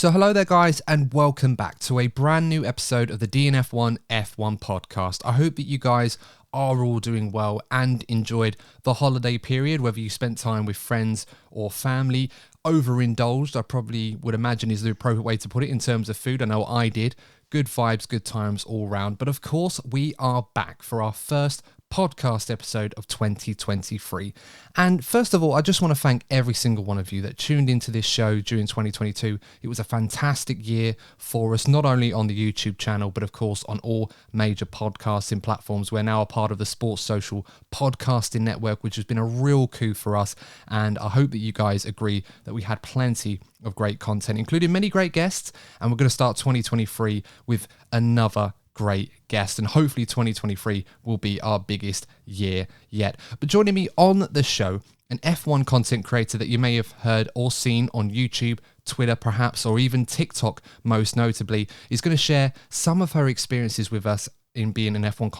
So hello there guys and welcome back to a brand new episode of the DNF1 F1 podcast. I hope that you guys are all doing well and enjoyed the holiday period, whether you spent time with friends or family. Overindulged, I probably would imagine is the appropriate way to put it in terms of food. I know I did. Good vibes, good times all round. But of course, we are back for our first podcast episode of 2023. And first of all, I just want to thank every single one of you that tuned into this show during 2022. It was a fantastic year for us, not only on the YouTube channel, but of course on all major podcasting platforms. We're now a part of the Sports Social Podcasting Network, which has been a real coup for us. And I hope that you guys agree that we had plenty of great content, including many great guests. And we're going to start 2023 with another great guest, and hopefully 2023 will be our biggest year yet. But joining me on the show, an F1 content creator that you may have heard or seen on YouTube, Twitter perhaps, or even TikTok most notably, is going to share some of her experiences with us in being an F1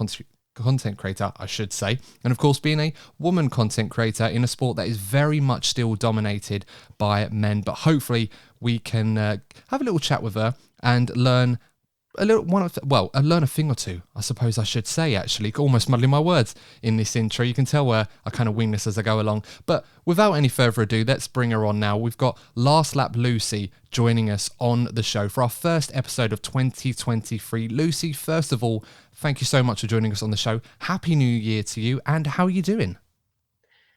content creator, I should say, and of course being a woman content creator in a sport that is very much still dominated by men. But hopefully we can have a little chat with her and learn learn a thing or two, I suppose I should say, actually. Almost muddling my words in this intro. You can tell where I kind of wing this as I go along. But without any further ado, let's bring her on now. We've got LastLapLucy joining us on the show for our first episode of 2023. Lucy, first of all, thank you so much for joining us on the show. Happy New Year to you, and how are you doing?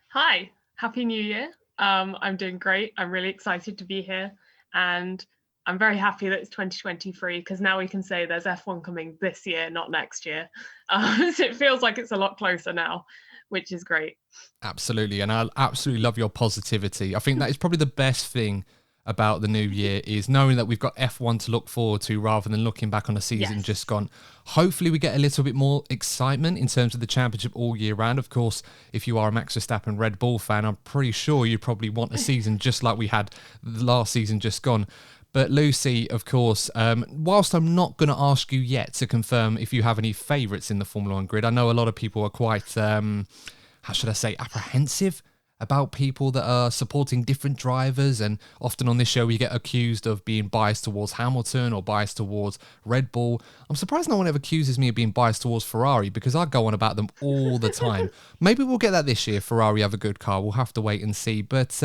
Hi, Happy New Year. I'm doing great. I'm really excited to be here, and I'm very happy that it's 2023 because now we can say there's F1 coming this year, not next year. So it feels like it's a lot closer now, which is great. Absolutely. And I absolutely love your positivity. I think that is probably the best thing about the new year, is knowing that we've got F1 to look forward to rather than looking back on a season just gone. Hopefully we get a little bit more excitement in terms of the championship all year round. Of course, if you are a Max Verstappen Red Bull fan, I'm pretty sure you probably want a season just like we had the last season just gone. But Lucy, of course, whilst I'm not going to ask you yet to confirm if you have any favourites in the Formula 1 grid, I know a lot of people are quite, how should I say, apprehensive about people that are supporting different drivers. And often on this show, we get accused of being biased towards Hamilton or biased towards Red Bull. I'm surprised no one ever accuses me of being biased towards Ferrari, because I go on about them all the time. Maybe we'll get that this year. Ferrari have a good car. We'll have to wait and see. But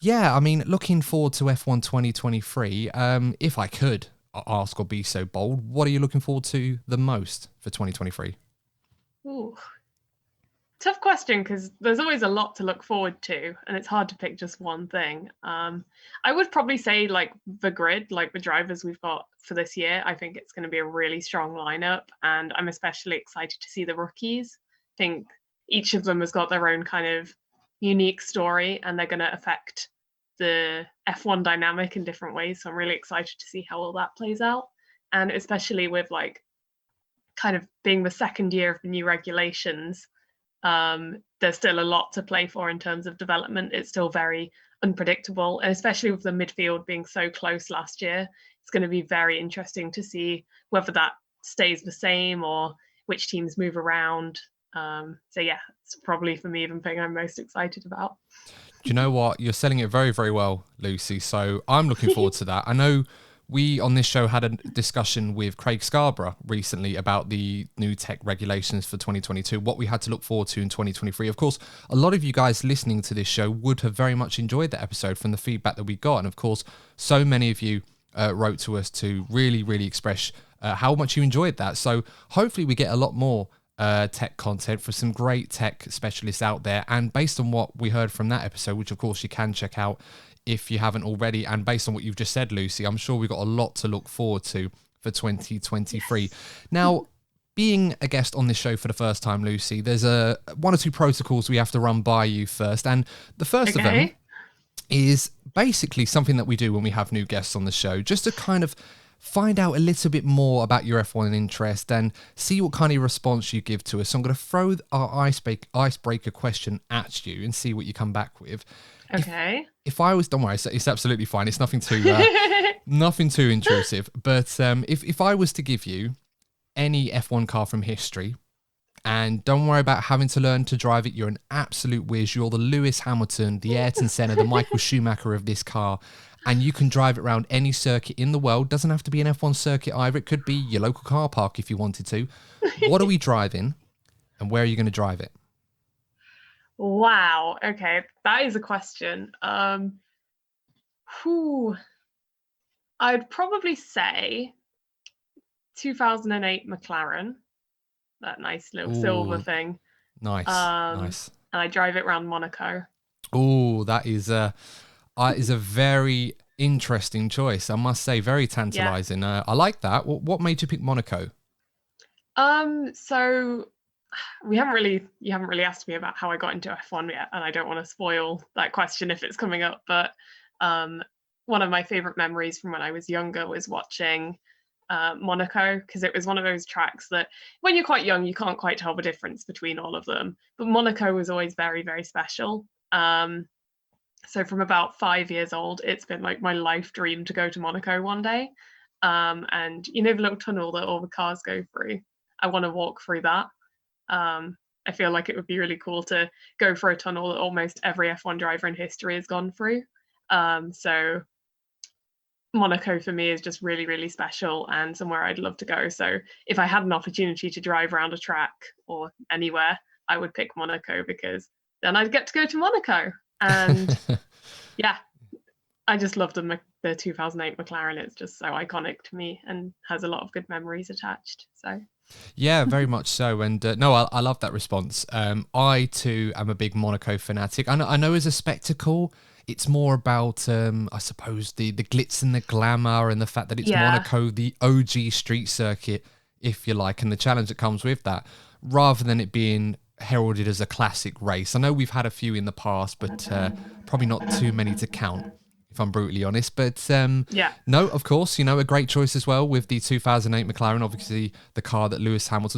yeah, I mean, looking forward to F1 2023. If I could ask or be so bold, what are you looking forward to the most for 2023? Ooh, tough question, because there's always a lot to look forward to, and it's hard to pick just one thing. I would probably say like the grid, like the drivers we've got for this year. I think it's going to be a really strong lineup, and I'm especially excited to see the rookies. I think each of them has got their own kind of unique story, and they're going to affect the F1 dynamic in different ways. So I'm really excited to see how all that plays out. And especially with like kind of being the second year of the new regulations, there's still a lot to play for in terms of development. It's still very unpredictable, and especially with the midfield being so close last year, it's going to be very interesting to see whether that stays the same or which teams move around. So yeah, it's probably for me the thing I'm most excited about. Do you know what? You're selling it very, very well, Lucy. So I'm looking forward to that. I know we on this show had a discussion with Craig Scarborough recently about the new tech regulations for 2022, what we had to look forward to in 2023. Of course, a lot of you guys listening to this show would have very much enjoyed that episode from the feedback that we got. And of course, so many of you wrote to us to really, really express how much you enjoyed that. So hopefully we get a lot more tech content for some great tech specialists out there. And based on what we heard from that episode, which of course you can check out if you haven't already, and based on what you've just said, Lucy, I'm sure we've got a lot to look forward to for 2023. Yes. Now, being a guest on this show for the first time, Lucy, there's one or two protocols we have to run by you first. And the first of them is basically something that we do when we have new guests on the show, just to kind of find out a little bit more about your F1 interest and see what kind of response you give to us. So I'm going to throw our icebreaker question at you and see what you come back with. Okay. If I was, don't worry, it's absolutely fine. It's nothing too nothing too intrusive. But if I was to give you any F1 car from history, and don't worry about having to learn to drive it, you're an absolute whiz. You're the Lewis Hamilton, the Ayrton Senna, the Michael Schumacher of this car, And you can drive it around any circuit in the world. Doesn't have to be an F1 circuit either. It could be your local car park if you wanted to. What are we driving, and where are you going to drive it? Wow. Okay, that is a question. Whew. I'd probably say 2008 McLaren, that nice little silver Ooh, thing. nice, nice. And I drive it around Monaco. Oh, that is a very interesting choice. I must say, very Yeah. tantalizing. I like that. What made you pick Monaco? So you haven't really asked me about how I got into F1 yet, and I don't want to spoil that question if it's coming up. But one of my favorite memories from when I was younger was watching Monaco, because it was one of those tracks that when you're quite young, you can't quite tell the difference between all of them. But Monaco was always very, very special. So from about 5 years old, it's been like my life dream to go to Monaco one day. And you know the little tunnel that all the cars go through? I want to walk through that. I feel like it would be really cool to go for a tunnel that almost every F1 driver in history has gone through. So Monaco for me is just really, really special and somewhere I'd love to go. So if I had an opportunity to drive around a track or anywhere, I would pick Monaco, because then I'd get to go to Monaco. And yeah, I just love the 2008 McLaren. It's just so iconic to me and has a lot of good memories attached. So Yeah, very much so. And no, I love that response. I too am a big Monaco fanatic. I know as a spectacle, it's more about, I suppose, the glitz and the glamour and the fact that it's Monaco, the OG street circuit, if you like, and the challenge that comes with that, rather than it being heralded as a classic race. I know we've had a few in the past, but probably not too many to count, if I'm brutally honest. But no, of course, a great choice as well with the 2008 McLaren, obviously the car that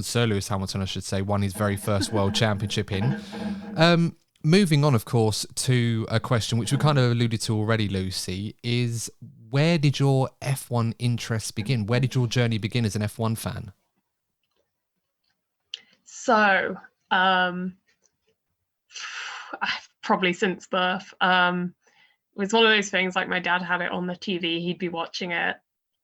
Sir Lewis Hamilton, I should say, won his very first world championship in. Moving on, of course, to a question which we kind of alluded to already, Lucy, is where did your F1 interest begin? Where did your journey begin as an F1 fan? So, probably since birth. It was one of those things, like my dad had it on the TV, he'd be watching it.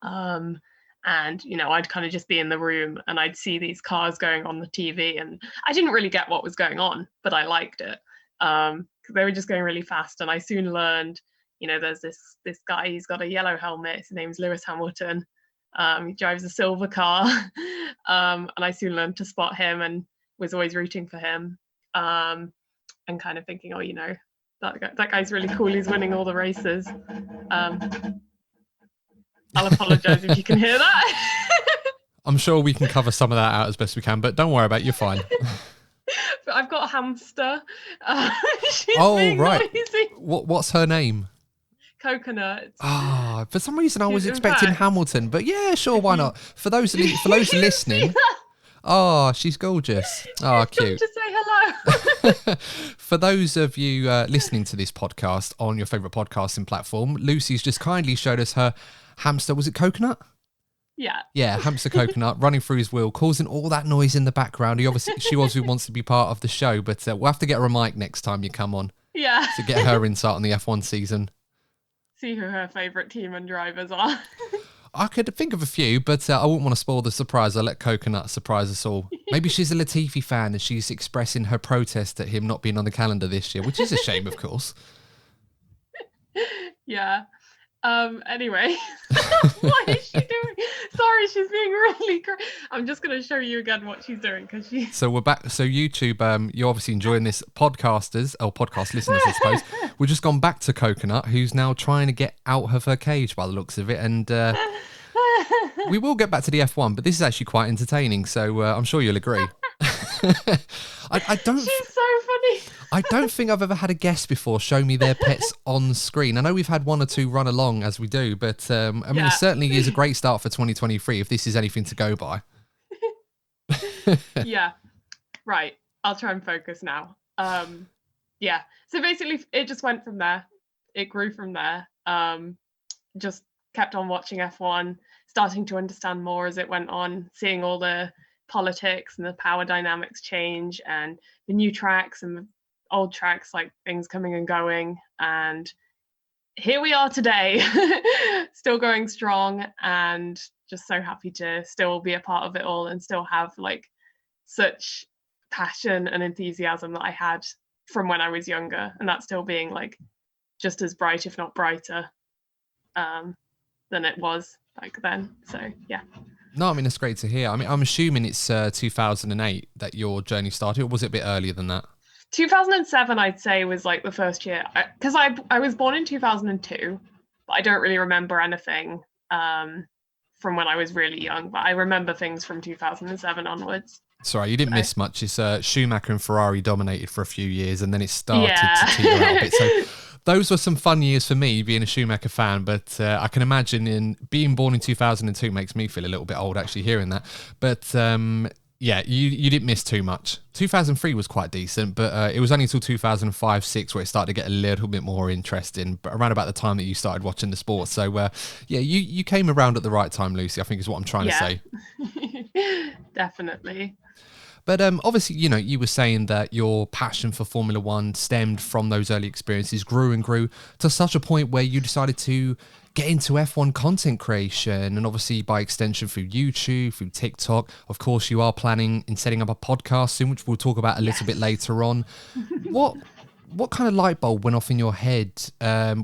And, I'd kind of just be in the room and I'd see these cars going on the TV, and I didn't really get what was going on, but I liked it. Because they were just going really fast. And I soon learned, there's this guy, he's got a yellow helmet, his name's Lewis Hamilton. He drives a silver car. And I soon learned to spot him and was always rooting for him. And kind of thinking, that guy's really cool, he's winning all the races. I'll apologize if you can hear that. I'm sure we can cover some of that out as best we can, but don't worry about it, you're fine. But I've got a hamster. She's being right. noisy. What's her name? Coconut. For some reason I was expecting Hamilton, but yeah, sure, why not? For those listening, she's gorgeous. Cute. Come to say hello. For those of you listening to this podcast on your favourite podcasting platform, Lucy's just kindly showed us her hamster. Was it Coconut? Yeah, hamster Coconut running through his wheel, causing all that noise in the background. She obviously wants to be part of the show, but we'll have to get her a mic next time you come on. Yeah. To get her insight on the F1 season. See who her favourite team and drivers are. I could think of a few, but I wouldn't want to spoil the surprise. I'll let Coconut surprise us all. Maybe she's a Latifi fan and she's expressing her protest at him not being on the calendar this year, which is a shame, of course. Yeah. Anyway, what is she doing? Sorry, she's being really great. I'm just going to show you again what she's doing, because she. So we're back. So YouTube, you're obviously enjoying this, podcast listeners, I suppose. We've just gone back to Coconut, who's now trying to get out of her cage by the looks of it, and we will get back to the F1, but this is actually quite entertaining. So I'm sure you'll agree. I don't. She's so funny. I don't think I've ever had a guest before show me their pets on screen. I know we've had one or two run along as we do, but it certainly is a great start for 2023 if this is anything to go by. Yeah, right. I'll try and focus now. Yeah. So basically, it just went from there. It grew from there. Just kept on watching F1, starting to understand more as it went on, seeing all the politics and the power dynamics change, and the new tracks and the old tracks, like things coming and going. And here we are today, still going strong, and just so happy to still be a part of it all and still have like such passion and enthusiasm that I had from when I was younger, and that's still being like just as bright, if not brighter, than it was back then. So yeah. No, I mean, it's great to hear. I mean, I'm assuming it's 2008 that your journey started, or was it a bit earlier than that? 2007, I'd say, was like the first year, because I was born in 2002, but I don't really remember anything from when I was really young. But I remember things from 2007 onwards. Sorry, you didn't miss much. It's Schumacher and Ferrari dominated for a few years, and then it started Yeah. to teeter out a bit. So those were some fun years for me, being a Schumacher fan. But I can imagine in being born in 2002 makes me feel a little bit old actually hearing that. But yeah, you didn't miss too much. 2003 was quite decent, but it was only until 2005-06 where it started to get a little bit more interesting, but around about the time that you started watching the sport. So yeah, you came around at the right time, Lucy, I think is what I'm trying to say. Definitely. But obviously, you know, you were saying that your passion for Formula One stemmed from those early experiences, grew and grew to such a point where you decided to get into F1 content creation, and obviously by extension through YouTube, through TikTok. Of course, you are planning in setting up a podcast soon, which we'll talk about a little bit later on. What kind of light bulb went off in your head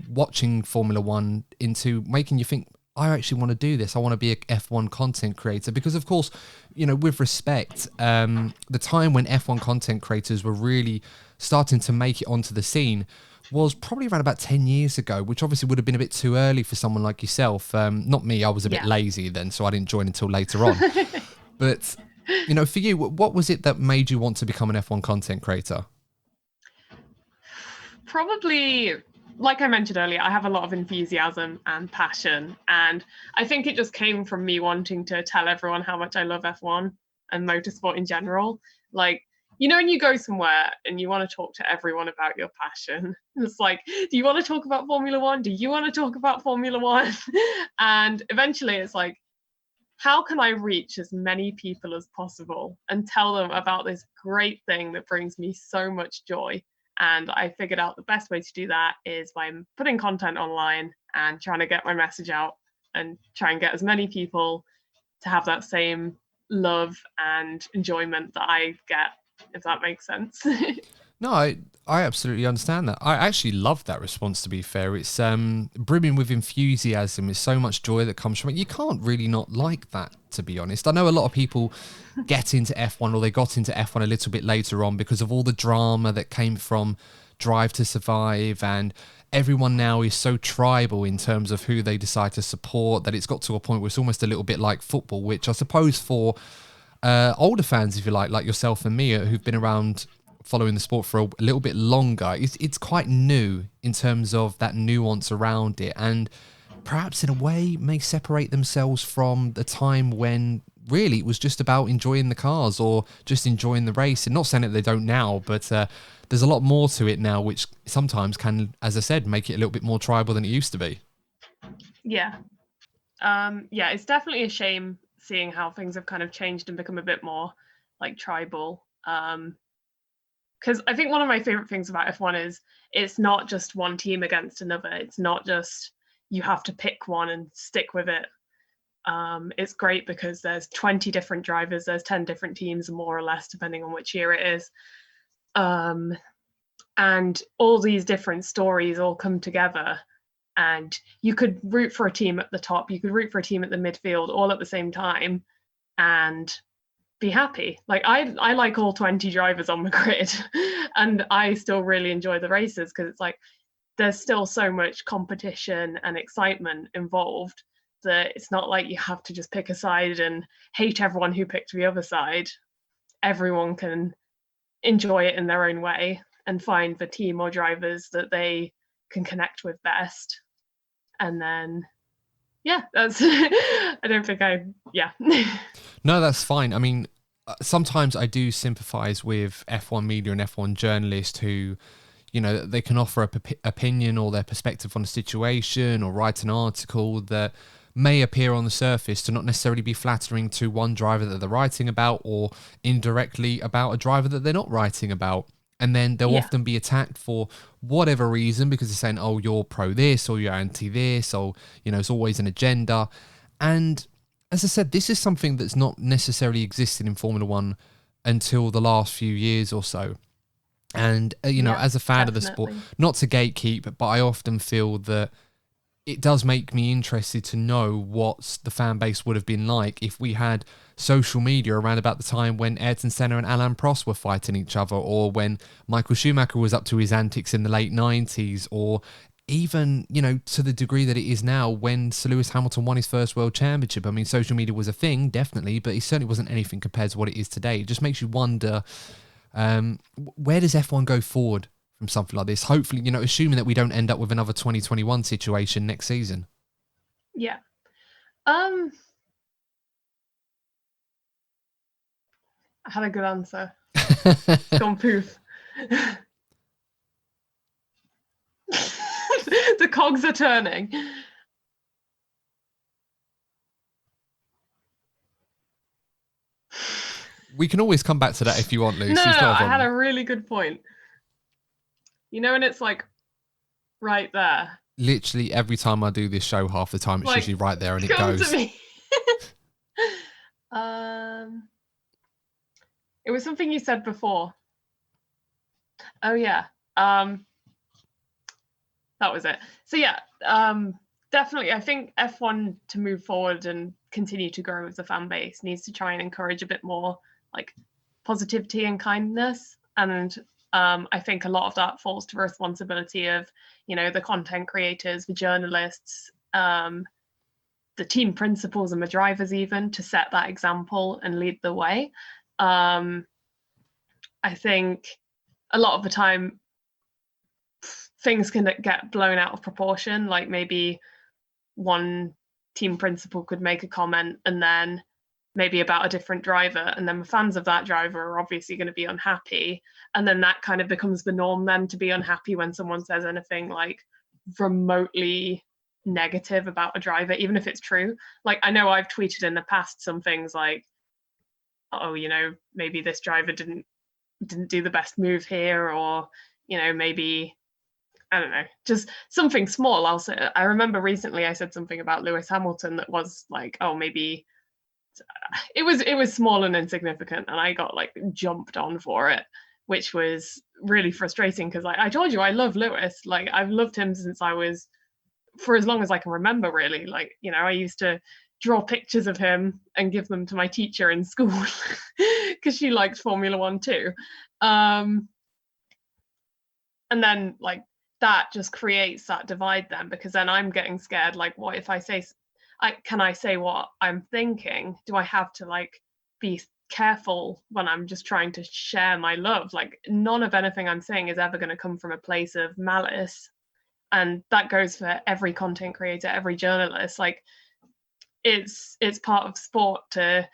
watching Formula One into making you think, I actually want to do this. I want to be a F1 content creator? Because, of course, you know, with respect, the time when F1 content creators were really starting to make it onto the scene was probably around about 10 years ago, which obviously would have been a bit too early for someone like yourself. Not me, I was a bit lazy then, so I didn't join until later on. But, you know, for you, what was it that made you want to become an F1 content creator? Probably, like I mentioned earlier, I have a lot of enthusiasm and passion, and I think it just came from me wanting to tell everyone how much I love F1 and motorsport in general. Like, you know, when you go somewhere and you want to talk to everyone about your passion, it's like, do you want to talk about Formula One? Do you want to talk about Formula One? And eventually it's like, how can I reach as many people as possible and tell them about this great thing that brings me so much joy? And I figured out the best way to do that is by putting content online and trying to get my message out and try and get as many people to have that same love and enjoyment that I get, if that makes sense. No, I absolutely understand that. I actually love that response, to be fair. It's brimming with enthusiasm. There's so much joy that comes from it. You can't really not like that, to be honest. I know a lot of people get into F1, or they got into F1 a little bit later on because of all the drama that came from Drive to Survive, and everyone now is so tribal in terms of who they decide to support that it's got to a point where it's almost a little bit like football, which I suppose for older fans, if you like yourself and me, who've been around following the sport for a little bit longer, it's quite new in terms of that nuance around it, and perhaps in a way may separate themselves from the time when really it was just about enjoying the cars or just enjoying the race. And not saying that they don't now, but there's a lot more to it now, which sometimes can, as I said, make it a little bit more tribal than it used to be. Yeah. Yeah, it's definitely a shame seeing how things have kind of changed and become a bit more like tribal. Because I think one of my favorite things about F1 is it's not just one team against another. It's not just you have to pick one and stick with it. It's great because there's 20 different drivers, there's 10 different teams, more or less, depending on which year it is. And all these different stories all come together. And you could root for a team at the top, you could root for a team at the midfield, all at the same time, and be happy. Like I like all 20 drivers on the grid, and I still really enjoy the races because it's like there's still so much competition and excitement involved that it's not like you have to just pick a side and hate everyone who picked the other side. Everyone can enjoy it in their own way and find the team or drivers that they can connect with best. And then yeah, that's I don't think yeah. No, that's fine. I mean, sometimes I do sympathize with F1 media and F1 journalists who, you know, they can offer an opinion or their perspective on a situation or write an article that may appear on the surface to not necessarily be flattering to one driver that they're writing about, or indirectly about a driver that they're not writing about. And then they'll Yeah. often be attacked for whatever reason, because they're saying, oh, you're pro this or you're anti this, or, you know, it's always an agenda. And as I said, this is something that's not necessarily existed in Formula One until the last few years or so. And, you know, Yeah, as a fan of the sport, definitely. not to gatekeep, but I often feel that it does make me interested to know what the fan base would have been like if we had social media around about the time when Ayrton Senna and Alain Prost were fighting each other, or when Michael Schumacher was up to his antics in the late 90s, or even, you know, to the degree that it is now when Sir Lewis Hamilton won his first world championship. I mean, social media was a thing, definitely, but it certainly wasn't anything compared to what it is today. It just makes you wonder, where does F1 go forward from something like this? Hopefully, you know, assuming that we don't end up with another 2021 situation next season. Yeah. I had a good answer. It's gone poof. The cogs are turning. We can always come back to that if you want, Lucy. No, It's not a I had problem. a really good point. You know, and it's like right there. Literally every time I do this show, half the time it's Like, usually right there and it come goes. to me. It was something you said before. Oh yeah. That was it. So yeah, definitely I think F1 to move forward and continue to grow as a fan base needs to try and encourage a bit more like positivity and kindness. And I think a lot of that falls to the responsibility of, you know, the content creators, the journalists, the team principals and the drivers, even to set that example and lead the way. I think a lot of the time things can get blown out of proportion. Like maybe one team principal could make a comment and then maybe about a different driver, and then the fans of that driver are obviously going to be unhappy, and then that kind of becomes the norm then to be unhappy when someone says anything like remotely negative about a driver, even if it's true. Like I know I've tweeted in the past some things like, oh, you know, maybe this driver didn't do the best move here, or, you know, maybe I don't know, just something small. I remember recently I said something about Lewis Hamilton that was like, oh, maybe it was small and insignificant, and I got like jumped on for it, which was really frustrating because I told you I love Lewis. Like I've loved him since I was, for as long as I can remember, really. Like, you know, I used to draw pictures of him and give them to my teacher in school because she liked Formula One too. And then like that just creates that divide then, because then I'm getting scared. Like, what if I say, can I say what I'm thinking? Do I have to like be careful when I'm just trying to share my love? Like none of anything I'm saying is ever going to come from a place of malice. And that goes for every content creator, every journalist. Like it's part of sport to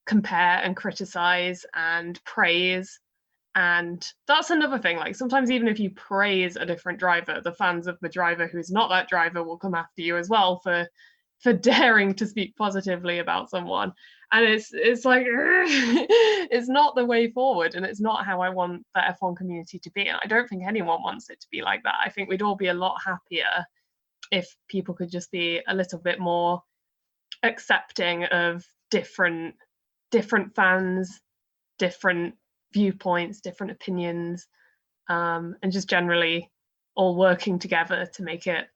compare and criticize and praise. And that's another thing. Like sometimes even if you praise a different driver, the fans of the driver who's not that driver will come after you as well for daring to speak positively about someone. And it's like it's not the way forward, and it's not how I want the F1 community to be. And I don't think anyone wants it to be like that. I think we'd all be a lot happier if people could just be a little bit more accepting of different fans, different viewpoints, different opinions, and just generally all working together to make it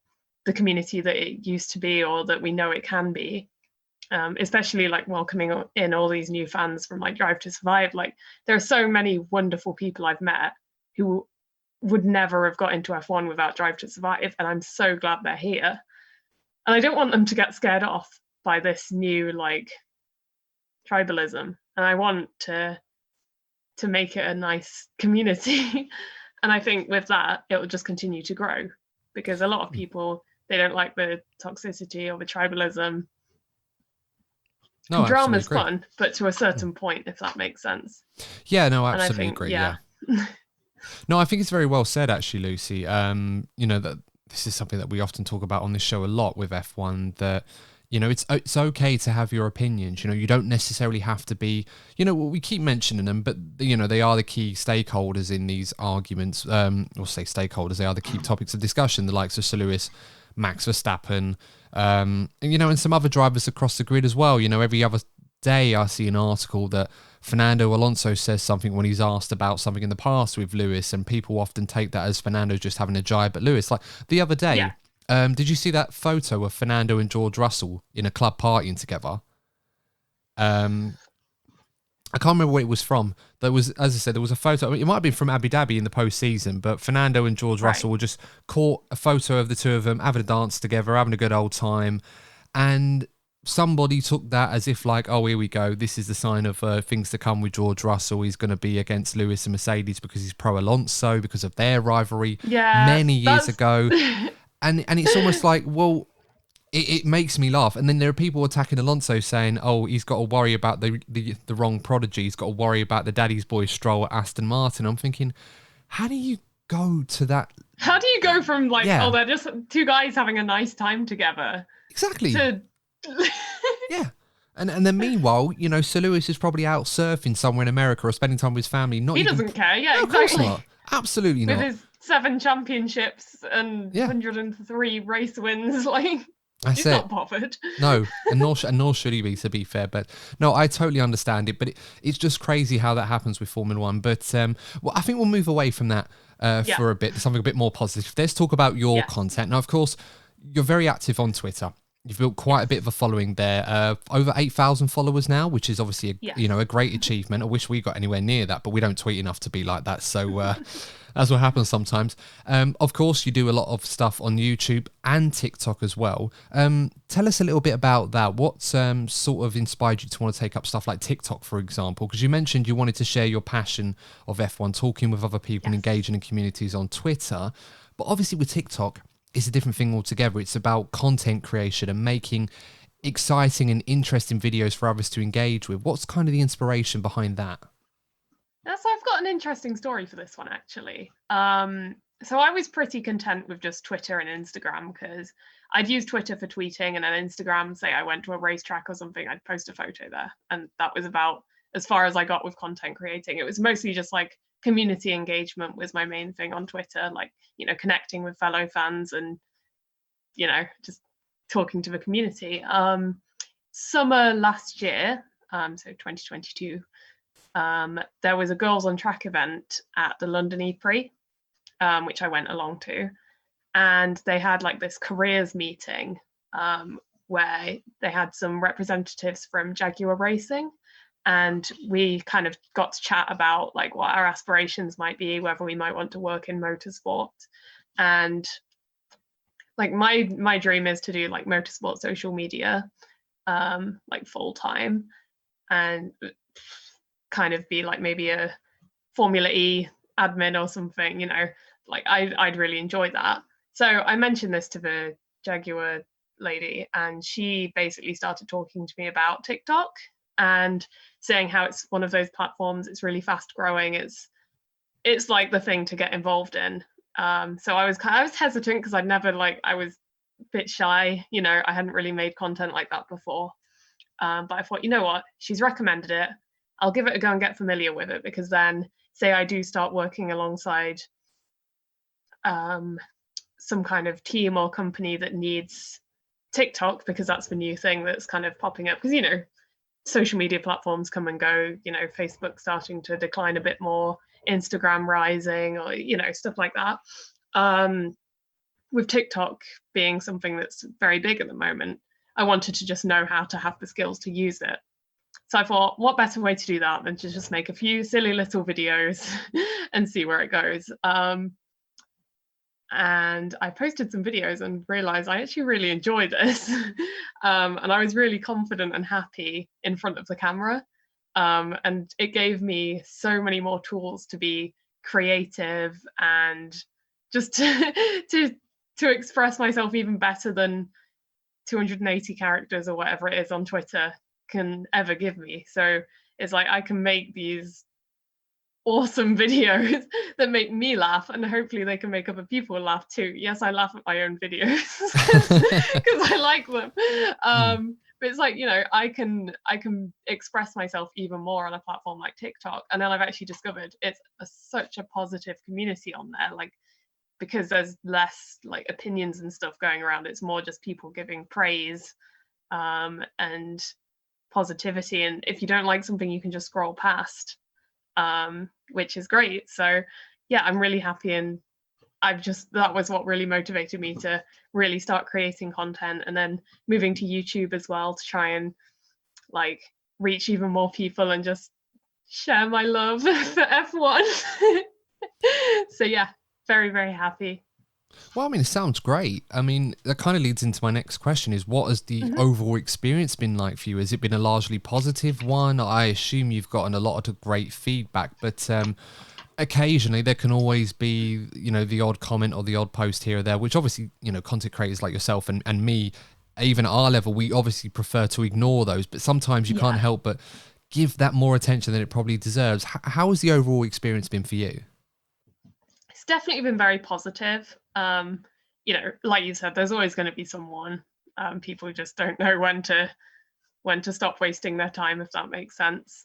the community that it used to be, or that we know it can be. Especially like welcoming in all these new fans from like Drive to Survive. Like there are so many wonderful people I've met who would never have got into F1 without Drive to Survive, and I'm so glad they're here. And I don't want them to get scared off by this new like tribalism, and I want to make it a nice community. And I think with that it will just continue to grow, because a lot of people, they don't like the toxicity or the tribalism. No, Drama's agree. fun, but to a certain point, if that makes sense. Yeah, no, I And I absolutely think, agree. Yeah. No, I think it's very well said, actually, Lucy. You know, that this is something that we often talk about on this show a lot with F1, that, You know, it's okay to have your opinions. You know, you don't necessarily have to be, you know, we keep mentioning them, but, you know, they are the key stakeholders in these arguments, or say stakeholders, they are the key topics of discussion, the likes of Sir Lewis, Max Verstappen, and, you know, and some other drivers across the grid as well. You know, every other day I see an article that Fernando Alonso says something when he's asked about something in the past with Lewis, and people often take that as Fernando just having a jibe at Lewis. Like the other day, Yeah. did you see that photo of Fernando and George Russell in a club partying together? I can't remember where it was from. There was, as I said, there was a photo. I mean, it might have been from Abu Dhabi in the postseason, but Fernando and George Russell were just caught a photo of the two of them having a dance together, having a good old time. And somebody took that as if like, oh, here we go. This is the sign of things to come with George Russell. He's going to be against Lewis and Mercedes because he's pro Alonso, because of their rivalry many years ago. And it's almost like, well, it makes me laugh. And then there are people attacking Alonso saying, oh, he's got to worry about the wrong prodigy. He's got to worry about the daddy's boy Stroll at Aston Martin. I'm thinking, how do you go to that? How do you go from like, oh, they're just two guys having a nice time together? Exactly. To... Yeah. And then meanwhile, you know, Sir Lewis is probably out surfing somewhere in America or spending time with his family. He doesn't care. Yeah, no, exactly. Of course not. Absolutely not. With his 7 championships and 103 race wins, like he's not bothered. No, and nor should he be, to be fair. But no, I totally understand it. But it's just crazy how that happens with Formula One. But well, I think we'll move away from that for a bit to something a bit more positive. Let's talk about your content. Now, of course, you're very active on Twitter. You've built quite a bit of a following there, over 8,000 followers now, which is obviously a great achievement. I wish we got anywhere near that, but we don't tweet enough to be like that. So that's what happens sometimes. Of course, you do a lot of stuff on YouTube and TikTok as well. Tell us a little bit about that. What sort of inspired you to want to take up stuff like TikTok, for example? Because you mentioned you wanted to share your passion of F1, talking with other people and engaging in communities on Twitter. But obviously with TikTok, it's a different thing altogether. It's about content creation and making exciting and interesting videos for others to engage with. What's kind of the inspiration behind that? So I've got an interesting story for this one, actually. So I was pretty content with just Twitter and Instagram because I'd use Twitter for tweeting, and then Instagram, say I went to a racetrack or something, I'd post a photo there. And that was about as far as I got with content creating. It was mostly just like community engagement was my main thing on Twitter, like, you know, connecting with fellow fans and, you know, just talking to the community. Summer last year, so 2022, there was a Girls on Track event at the London E-Prix, which I went along to, and they had like this careers meeting where they had some representatives from Jaguar Racing, and we kind of got to chat about like what our aspirations might be, whether we might want to work in motorsport. And like my dream is to do like motorsport social media, like full time, and kind of be like maybe a Formula E admin or something, you know, like I'd really enjoy that. So I mentioned this to the Jaguar lady, and she basically started talking to me about TikTok and saying how it's one of those platforms, it's really fast growing, it's like the thing to get involved in. So I was hesitant because I was a bit shy, you know, I hadn't really made content like that before. But I thought, you know what, she's recommended it, I'll give it a go and get familiar with it, because then say I do start working alongside some kind of team or company that needs TikTok, because that's the new thing that's kind of popping up, because, you know, social media platforms come and go, you know, Facebook starting to decline a bit more, Instagram rising, or, you know, stuff like that. With TikTok being something that's very big at the moment, I wanted to just know how to have the skills to use it. So I thought, what better way to do that than to just make a few silly little videos and see where it goes. And I posted some videos and realized I actually really enjoyed this. And I was really confident and happy in front of the camera. And it gave me so many more tools to be creative and just to express myself even better than 280 characters or whatever it is on Twitter can ever give me. So it's like I can make these awesome videos that make me laugh, and hopefully they can make other people laugh too. Yes, I laugh at my own videos because I like them. But it's like, you know, I can express myself even more on a platform like TikTok, and then I've actually discovered it's such a positive community on there, like, because there's less like opinions and stuff going around. It's more just people giving praise and positivity, and if you don't like something you can just scroll past, which is great. So yeah, I'm really happy, and that was what really motivated me to really start creating content, and then moving to YouTube as well to try and like reach even more people and just share my love for F1. So yeah, very, very happy. Well, I mean, it sounds great. I mean, that kind of leads into my next question is, what has the overall experience been like for you? Has it been a largely positive one? I assume you've gotten a lot of great feedback, but occasionally there can always be, you know, the odd comment or the odd post here or there, which obviously, you know, content creators like yourself and me, even at our level, we obviously prefer to ignore those, but sometimes you can't help but give that more attention than it probably deserves. How has the overall experience been for you? It's definitely been very positive. You know, like you said, there's always going to be someone. People just don't know when to stop wasting their time, if that makes sense.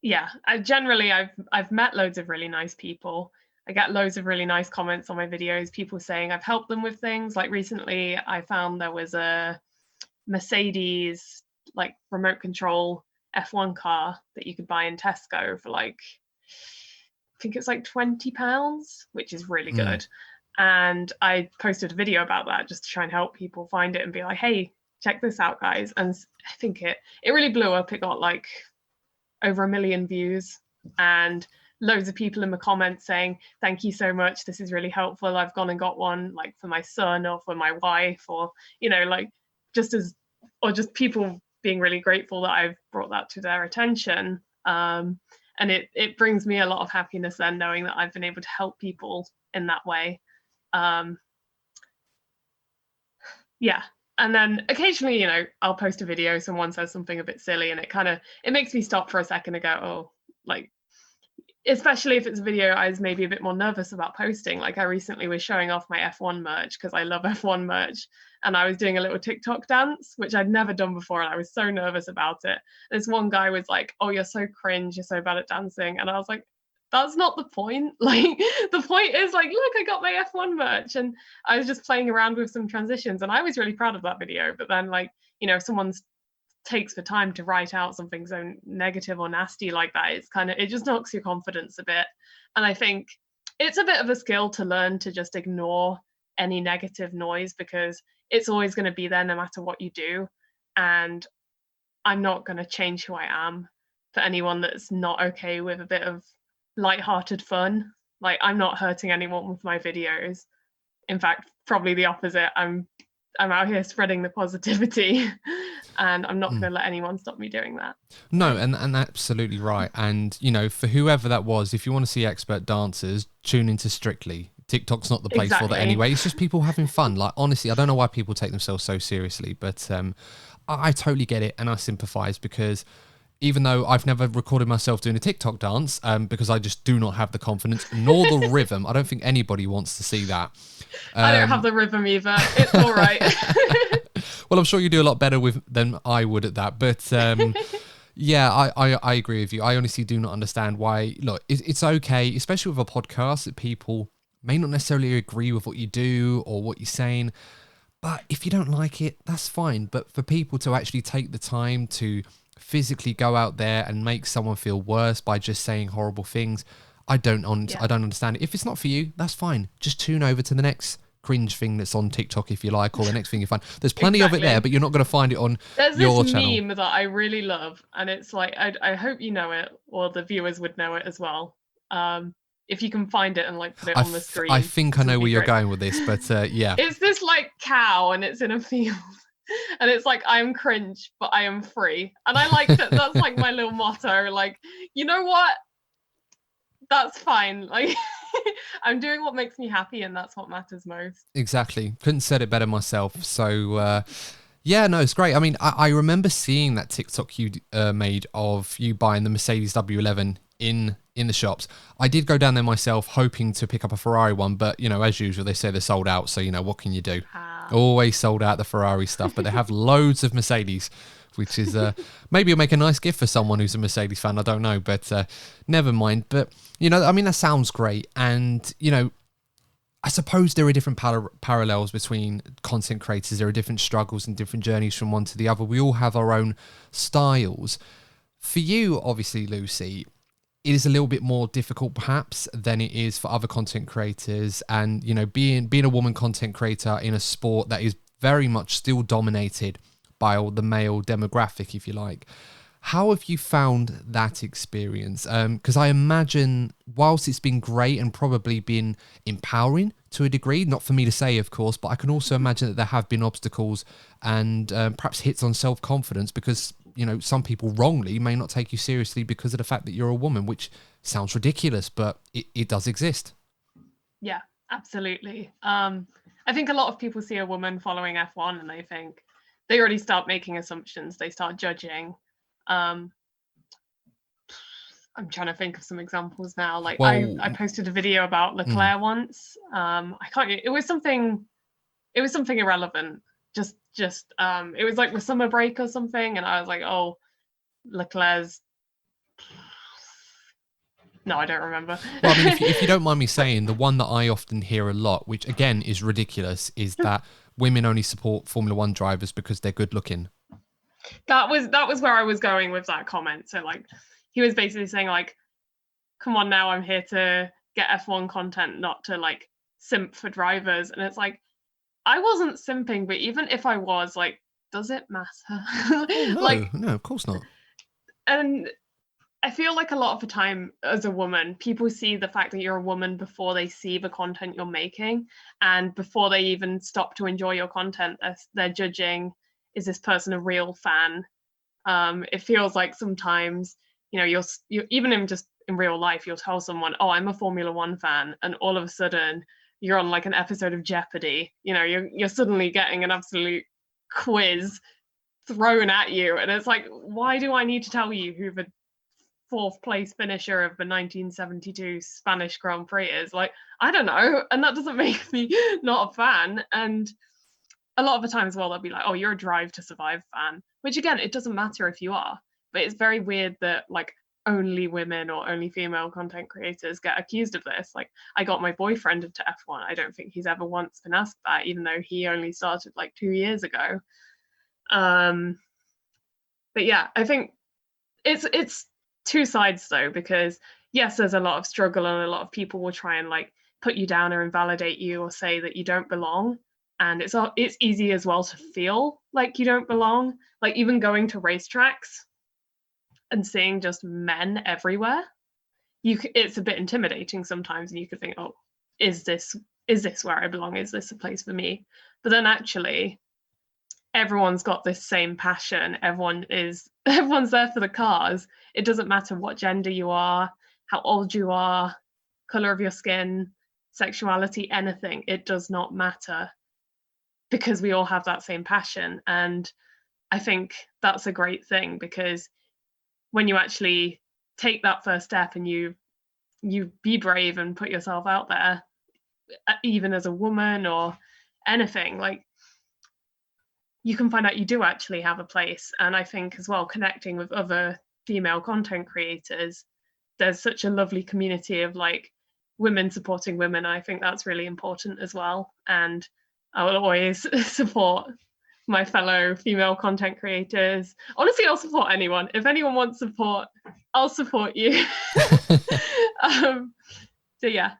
Yeah, I've met loads of really nice people. I get loads of really nice comments on my videos, people saying I've helped them with things. Like recently I found there was a Mercedes like remote control F1 car that you could buy in Tesco for like, I think it's like £20, which is really good. And I posted a video about that just to try and help people find it and be like, hey, check this out, guys. And I think it really blew up. It got like over 1 million views, and loads of people in the comments saying, thank you so much, this is really helpful. I've gone and got one like for my son or for my wife, or, you know, like just people being really grateful that I've brought that to their attention. And it brings me a lot of happiness then, knowing that I've been able to help people in that way. Yeah. And then occasionally, you know, I'll post a video, someone says something a bit silly, and it makes me stop for a second and go, oh, like, especially if it's a video I was maybe a bit more nervous about posting. Like I recently was showing off my F1 merch because I love F1 merch, and I was doing a little TikTok dance, which I'd never done before, and I was so nervous about it. This one guy was like, oh, you're so cringe, you're so bad at dancing. And I was like, that's not the point. Like the point is like, look, I got my F1 merch. And I was just playing around with some transitions, and I was really proud of that video. But then, like, you know, if someone takes the time to write out something so negative or nasty like that, it just knocks your confidence a bit. And I think it's a bit of a skill to learn to just ignore any negative noise, because it's always going to be there no matter what you do. And I'm not going to change who I am for anyone that's not okay with a bit of light-hearted fun. Like, I'm not hurting anyone with my videos. In fact, probably the opposite. I'm out here spreading the positivity, and I'm not going to let anyone stop me doing that. No, and absolutely right. And, you know, for whoever that was, if you want to see expert dancers, tune into Strictly. TikTok's not the place for that anyway. It's just people having fun. Like, honestly, I don't know why people take themselves so seriously, but I totally get it, and I sympathise, because even though I've never recorded myself doing a TikTok dance, because I just do not have the confidence nor the rhythm. I don't think anybody wants to see that. I don't have the rhythm either. It's all right. Well, I'm sure you do a lot better than I would at that. But yeah, I agree with you. I honestly do not understand why. Look, it's okay, especially with a podcast, that people may not necessarily agree with what you do or what you're saying. But if you don't like it, that's fine. But for people to actually take the time to physically go out there and make someone feel worse by just saying horrible things, I don't understand it. If it's not for you, that's fine. Just tune over to the next cringe thing that's on TikTok if you like, or the next thing you find. There's plenty of it there, but you're not going to find it on your channel. There's this meme that I really love, and it's like, I hope you know it, or the viewers would know it as well. If you can find it and like put it on the screen. I think I know where you're going with this, but yeah. It's this like cow, and it's in a field. And it's like, I'm cringe, but I am free. And I like that. That's like my little motto. Like, you know what? That's fine. Like, I'm doing what makes me happy, and that's what matters most. Exactly. Couldn't said it better myself. So Yeah, no, it's great. I mean, I remember seeing that TikTok you made of you buying the Mercedes W11 in the shops. I did go down there myself hoping to pick up a Ferrari one, but, you know, as usual, they say they're sold out. So, you know, what can you do? Always sold out the Ferrari stuff, but they have loads of Mercedes, which is maybe it'll make a nice gift for someone who's a Mercedes fan. I don't know, but never mind. But, you know, I mean, that sounds great. And, you know, I suppose there are different parallels between content creators. There are different struggles and different journeys from one to the other. We all have our own styles. For you, obviously, Lucy, it is a little bit more difficult perhaps than it is for other content creators. And, you know, being a woman content creator in a sport that is very much still dominated by all the male demographic, if you like. How have you found that experience? Because I imagine whilst it's been great and probably been empowering to a degree, not for me to say, of course, but I can also imagine that there have been obstacles and perhaps hits on self-confidence because, you know, some people wrongly may not take you seriously because of the fact that you're a woman, which sounds ridiculous, but it does exist. Yeah, absolutely. I think a lot of people see a woman following F1 and they already start making assumptions. They start judging. I'm trying to think of some examples now. Like, well, I posted a video about Leclerc once. It was something irrelevant. Just it was like the summer break or something, and I was like, oh, Leclerc's. No, I don't remember. Well, I mean, if you don't mind me saying, the one that I often hear a lot, which again is ridiculous, is that women only support Formula One drivers because they're good looking. That was where I was going with that comment. So like, he was basically saying like, come on now, I'm here to get F1 content, not to like simp for drivers. And it's like, I wasn't simping, but even if I was, like, does it matter? Oh, no, no, of course not. And I feel like a lot of the time as a woman, people see the fact that you're a woman before they see the content you're making, and before they even stop to enjoy your content, they're judging, is this person a real fan? It feels like sometimes, you know, you're even in real life, you'll tell someone, oh, I'm a Formula One fan, and all of a sudden you're on like an episode of Jeopardy. You know, you're suddenly getting an absolute quiz thrown at you, and it's like, why do I need to tell you who the 4th place finisher of the 1972 Spanish Grand Prix is? Like, I don't know, and that doesn't make me not a fan. And a lot of the time as well, they'll be like, oh, you're a Drive to Survive fan, which again, it doesn't matter if you are, but it's very weird that like only women or only female content creators get accused of this. Like, I got my boyfriend into F1. I don't think he's ever once been asked that, even though he only started like 2 years ago. But yeah, I think it's two sides though, because yes, there's a lot of struggle and a lot of people will try and like put you down or invalidate you or say that you don't belong. And it's easy as well to feel like you don't belong. Like, even going to racetracks and seeing just men everywhere, it's a bit intimidating sometimes, and you could think, oh, is this where I belong? Is this a place for me? But then actually, everyone's got this same passion. Everyone's there for the cars. It doesn't matter what gender you are, how old you are, color of your skin, sexuality, anything. It does not matter, because we all have that same passion. And I think that's a great thing, because when you actually take that first step and you be brave and put yourself out there, even as a woman or anything, like, you can find out you do actually have a place. And I think as well, connecting with other female content creators, there's such a lovely community of like women supporting women. I think that's really important as well. And I will always support my fellow female content creators. Honestly, I'll support anyone. If anyone wants support, I'll support you. So yeah.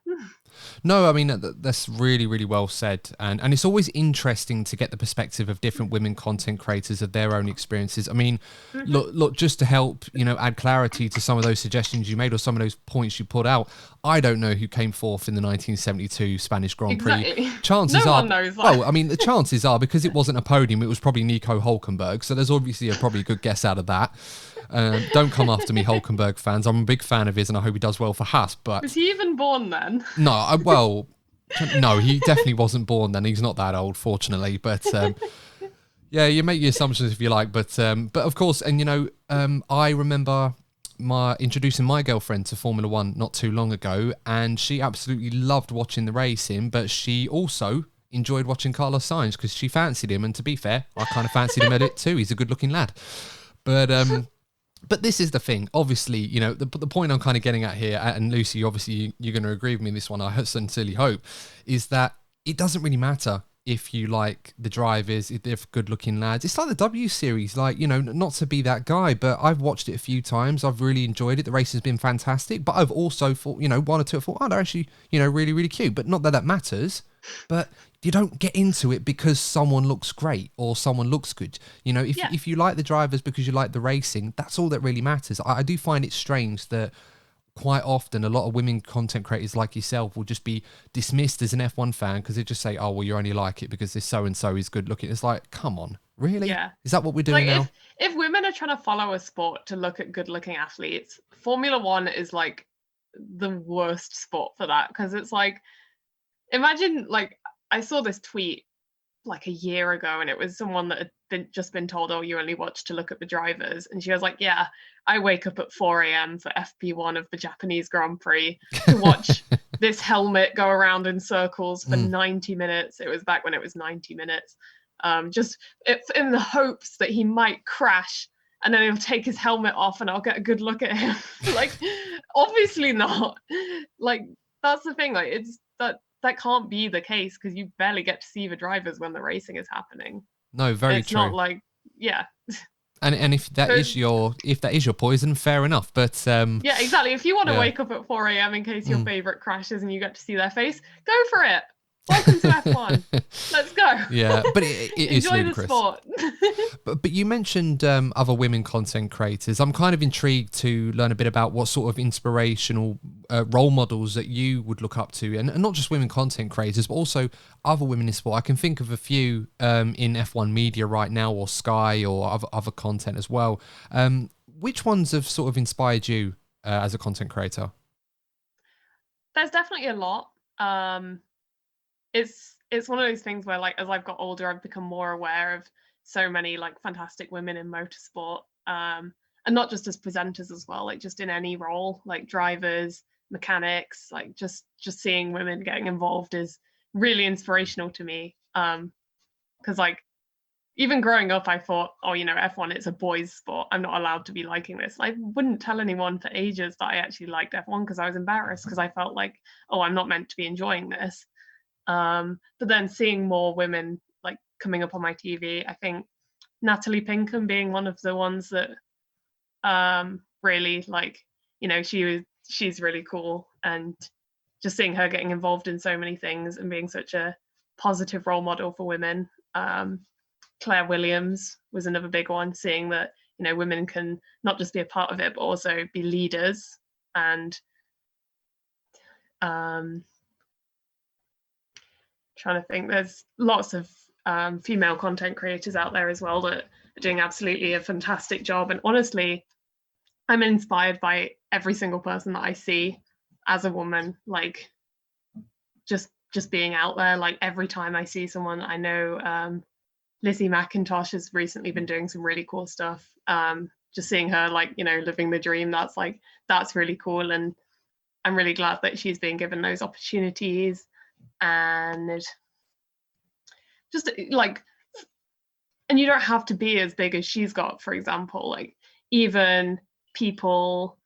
No, I mean, that's really, really well said. And it's always interesting to get the perspective of different women content creators, of their own experiences. I mean, look, just to help, you know, add clarity to some of those suggestions you made or some of those points you put out, I don't know who came fourth in the 1972 Spanish Grand Prix. Exactly. Chances no are, one knows that. well, I mean, the chances are, because it wasn't a podium, it was probably Nico Hulkenberg. So there's obviously probably a good guess out of that. Don't come after me, Hulkenberg fans. I'm a big fan of his, and I hope he does well for Haas. But was he even born then? No, no, he definitely wasn't born then. He's not that old, fortunately. But Yeah, you make your assumptions if you like, but of course, and you know, I remember introducing my girlfriend to Formula One not too long ago, and she absolutely loved watching the racing, but she also enjoyed watching Carlos Sainz because she fancied him, and to be fair, I kind of fancied him at it too. He's a good-looking lad, but this is the thing. Obviously, you know, the point I'm kind of getting at here, and Lucy, obviously, you're going to agree with me on this one, I sincerely hope, is that it doesn't really matter if you like the drivers, if they're good-looking lads. It's like the W Series, like, you know, not to be that guy, but I've watched it a few times. I've really enjoyed it. The race has been fantastic, but I've also thought, you know, one or two, I thought, oh, they're actually, you know, really, really cute. But not that that matters, but you don't get into it because someone looks great or someone looks good. You know, if you like the drivers because you like the racing, that's all that really matters. I do find it strange that quite often a lot of women content creators like yourself will just be dismissed as an F1 fan because they just say, oh, well, you only like it because this so-and-so is good looking. It's like, come on, really? Yeah. Is that what we're doing now? If women are trying to follow a sport to look at good looking athletes, Formula One is like the worst sport for that, because it's like, imagine, like, I saw this tweet like a year ago, and it was someone that had just been told, oh, you only watch to look at the drivers, and she was like, yeah, I wake up at 4 a.m. for FP1 of the Japanese Grand Prix to watch this helmet go around in circles for 90 minutes. It was back when it was 90 minutes, just in the hopes that he might crash and then he'll take his helmet off and I'll get a good look at him. Like, obviously not. Like, that's the thing, like, it's that can't be the case, because you barely get to see the drivers when the racing is happening. No, very it's true. Not like, yeah. And if that is your poison, fair enough. But yeah, exactly. If you want to wake up at 4 a.m. in case your favorite crashes and you get to see their face, go for it. Welcome to F1. Let's go. Yeah, but it is Enjoy ludicrous. the sport. But you mentioned other women content creators. I'm kind of intrigued to learn a bit about what sort of inspirational role models that you would look up to, and not just women content creators, but also other women in sport. I can think of a few in F1 media right now, or Sky, or other content as well. Which ones have sort of inspired you as a content creator? There's definitely a lot. It's one of those things where, like, as I've got older, I've become more aware of so many like fantastic women in motorsport, and not just as presenters as well, like just in any role, like drivers, mechanics, like just seeing women getting involved is really inspirational to me. Because like, even growing up, I thought, oh, you know, F1, it's a boys' sport. I'm not allowed to be liking this. I wouldn't tell anyone for ages that I actually liked F1 because I was embarrassed, because I felt like, oh, I'm not meant to be enjoying this. But then seeing more women like coming up on my TV, I think Natalie Pinkham being one of the ones that really, like, you know, she's really cool, and just seeing her getting involved in so many things and being such a positive role model for women. Claire Williams was another big one, seeing that, you know, women can not just be a part of it but also be leaders. And trying to think, there's lots of female content creators out there as well that are doing absolutely a fantastic job. And honestly, I'm inspired by every single person that I see as a woman, like just being out there. Like, every time I see someone, I know Lizzie McIntosh has recently been doing some really cool stuff. Just seeing her, like, you know, living the dream, that's really cool. And I'm really glad that she's being given those opportunities. And just like, and you don't have to be as big as she's got, for example. Like, even people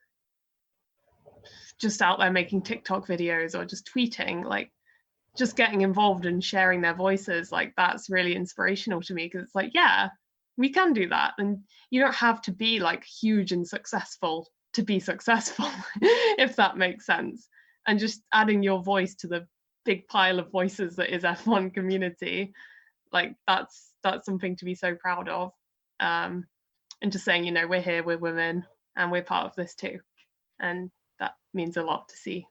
just out there making TikTok videos or just tweeting, like, just getting involved and sharing their voices, like, that's really inspirational to me, because it's like, yeah, we can do that. And you don't have to be like huge and successful to be successful, if that makes sense. And just adding your voice to the big pile of voices that is F1 community, like, that's something to be so proud of. And just saying, you know, we're here, we're women, and we're part of this too. And that means a lot to see.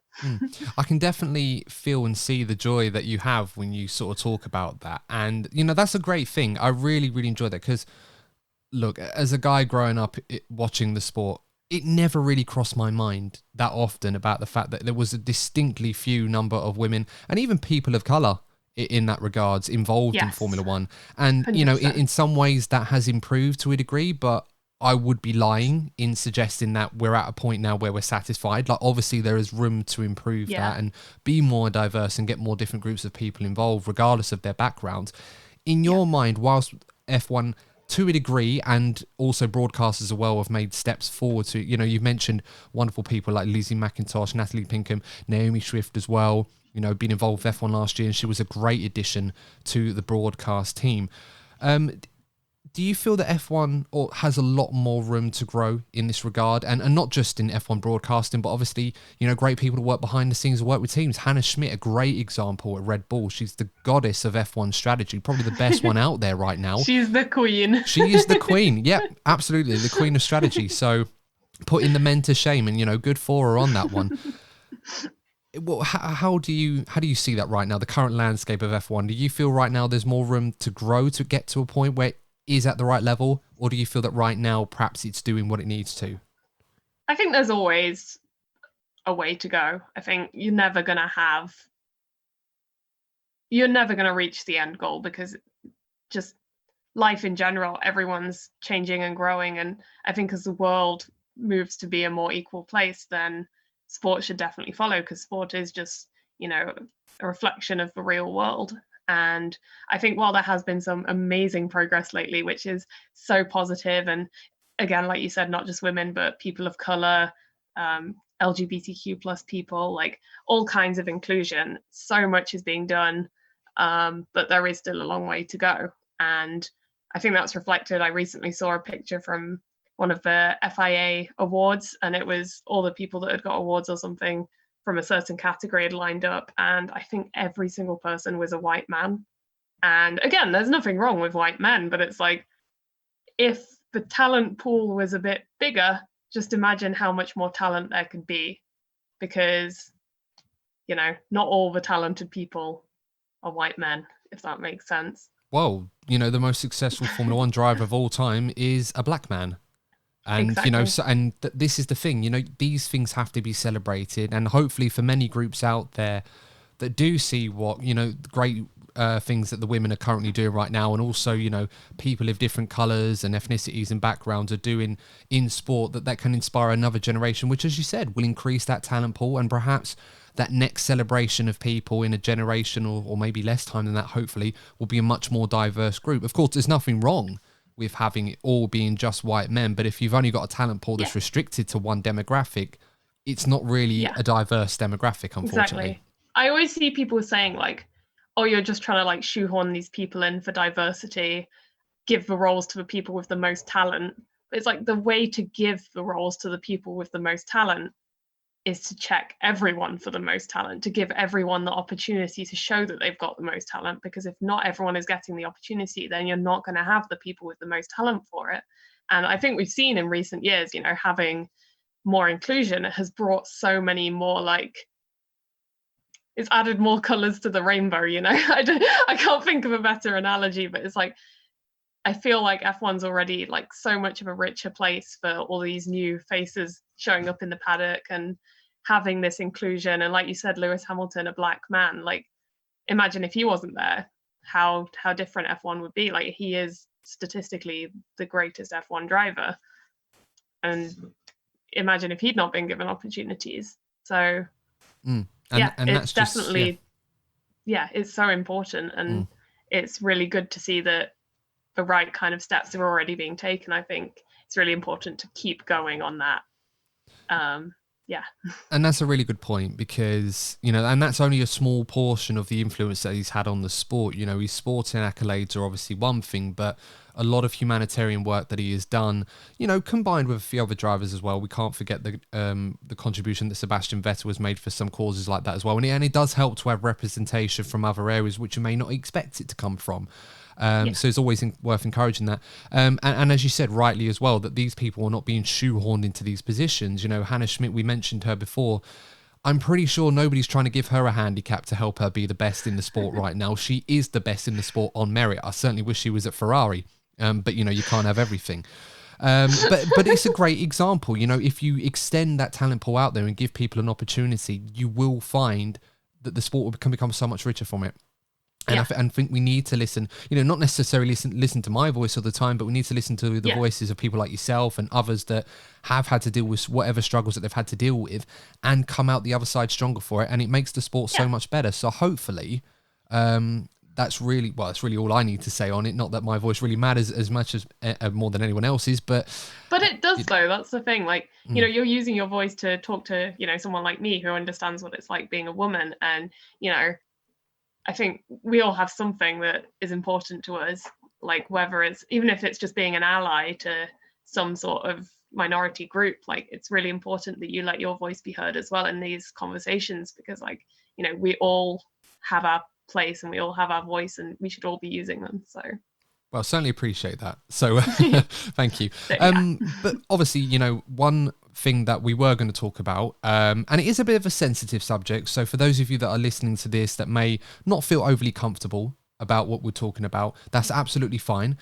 I can definitely feel and see the joy that you have when you sort of talk about that. And, you know, that's a great thing. I really, really enjoy that, because, look, as a guy growing up watching the sport, it never really crossed my mind that often about the fact that there was a distinctly few number of women and even people of colour in that regards, involved in Yes. Formula One. And, 100%. in some ways that has improved to a degree, but I would be lying in suggesting that we're at a point now where we're satisfied. Like, obviously there is room to improve that and be more diverse and get more different groups of people involved, regardless of their backgrounds. In your mind, whilst F1 to a degree, and also broadcasters as well, have made steps forward to, you've mentioned wonderful people like Lizzie McIntosh, Natalie Pinkham, Naomi Swift as well, been involved with F1 last year, and she was a great addition to the broadcast team. Do you feel that F1 has a lot more room to grow in this regard? And not just in F1 broadcasting, but obviously, great people to work behind the scenes and work with teams. Hannah Schmidt, a great example at Red Bull. She's the goddess of F1 strategy, probably the best one out there right now. She's the queen. She is the queen. Yep, absolutely. The queen of strategy. So putting the men to shame, and, good for her on that one. Well, how do you see that right now, the current landscape of F1? Do you feel right now there's more room to grow to get to a point where is at the right level, or do you feel that right now perhaps it's doing what it needs to? I think there's always a way to go. I think you're never going to reach the end goal, because just life in general, everyone's changing and growing. And I think as the world moves to be a more equal place, then sport should definitely follow, because sport is just, a reflection of the real world. And I think while there has been some amazing progress lately, which is so positive, and again, like you said, not just women, but people of color, LGBTQ plus people, like all kinds of inclusion, so much is being done, but there is still a long way to go. And I think that's reflected. I recently saw a picture from one of the FIA awards, and it was all the people that had got awards or something from a certain category had lined up, and I think every single person was a white man. And again, there's nothing wrong with white men, but it's like, if the talent pool was a bit bigger, just imagine how much more talent there could be, because not all the talented people are white men, if that makes sense. Well, the most successful Formula One driver of all time is a black man. And, exactly. This is the thing, these things have to be celebrated. And hopefully for many groups out there that do see what, great things that the women are currently doing right now, and also, people of different colours and ethnicities and backgrounds are doing in sport, that can inspire another generation, which, as you said, will increase that talent pool, and perhaps that next celebration of people in a generation or maybe less time than that, hopefully, will be a much more diverse group. Of course, there's nothing wrong with having it all being just white men, but if you've only got a talent pool that's restricted to one demographic, it's not really a diverse demographic, unfortunately. Exactly. I always see people saying like, oh, you're just trying to like shoehorn these people in for diversity, give the roles to the people with the most talent. But it's like, the way to give the roles to the people with the most talent is to check everyone for the most talent, to give everyone the opportunity to show that they've got the most talent, because if not everyone is getting the opportunity, then you're not going to have the people with the most talent for it. And I think we've seen in recent years, having more inclusion has brought so many more, like, it's added more colors to the rainbow, I can't think of a better analogy, but it's like, I feel like F1's already like so much of a richer place for all these new faces showing up in the paddock and having this inclusion. And like you said, Lewis Hamilton, a black man, like, imagine if he wasn't there, how different F1 would be. Like, he is statistically the greatest F1 driver, and imagine if he'd not been given opportunities. So it's definitely it's so important, and it's really good to see that the right kind of steps are already being taken. I think it's really important to keep going on that. And that's a really good point, because, and that's only a small portion of the influence that he's had on the sport. His sporting accolades are obviously one thing, but a lot of humanitarian work that he has done, combined with a few other drivers as well. We can't forget the contribution that Sebastian Vettel has made for some causes like that as well. And it does help to have representation from other areas which you may not expect it to come from. So it's always worth encouraging that. And as you said rightly as well, that these people are not being shoehorned into these positions. Hannah Schmidt, we mentioned her before. I'm pretty sure nobody's trying to give her a handicap to help her be the best in the sport right now. She is the best in the sport on merit. I certainly wish she was at Ferrari, but you can't have everything. But it's a great example. If you extend that talent pool out there and give people an opportunity, you will find that the sport can become so much richer from it. And I think we need to listen, not necessarily listen to my voice all the time, but we need to listen to the voices of people like yourself and others that have had to deal with whatever struggles that they've had to deal with and come out the other side stronger for it. And it makes the sport so much better. So hopefully that's really all I need to say on it. Not that my voice really matters as much as more than anyone else's, but it does though. That's the thing. Like, you're using your voice to talk to, someone like me who understands what it's like being a woman. And, I think we all have something that is important to us, like whether it's, even if it's just being an ally to some sort of minority group, like it's really important that you let your voice be heard as well in these conversations, because like, we all have our place and we all have our voice and we should all be using them. So well, certainly appreciate that. So thank you. But obviously, one thing that we were going to talk about, and it is a bit of a sensitive subject. So for those of you that are listening to this that may not feel overly comfortable about what we're talking about, that's absolutely fine.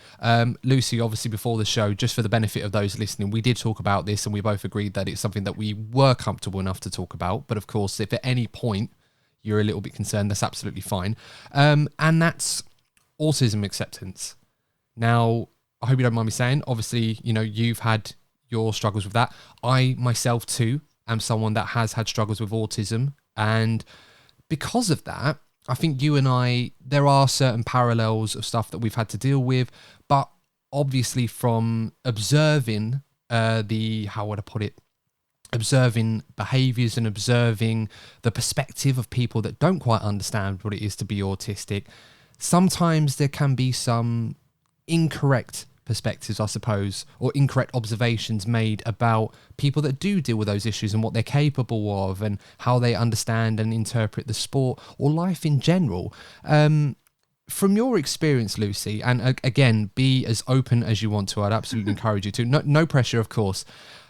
Lucy, obviously before the show, just for the benefit of those listening, we did talk about this and we both agreed that it's something that we were comfortable enough to talk about. But of course, if at any point you're a little bit concerned, that's absolutely fine. And that's autism acceptance. Now, I hope you don't mind me saying, obviously, you've had your struggles with that. I myself too am someone that has had struggles with autism. And because of that, I think you and I, there are certain parallels of stuff that we've had to deal with. But obviously from observing observing behaviours and observing the perspective of people that don't quite understand what it is to be autistic, sometimes there can be some incorrect perspectives, I suppose, or incorrect observations made about people that do deal with those issues and what they're capable of and how they understand and interpret the sport or life in general. From your experience, Lucy, and again, be as open as you want to. I'd absolutely encourage you to. No pressure, of course.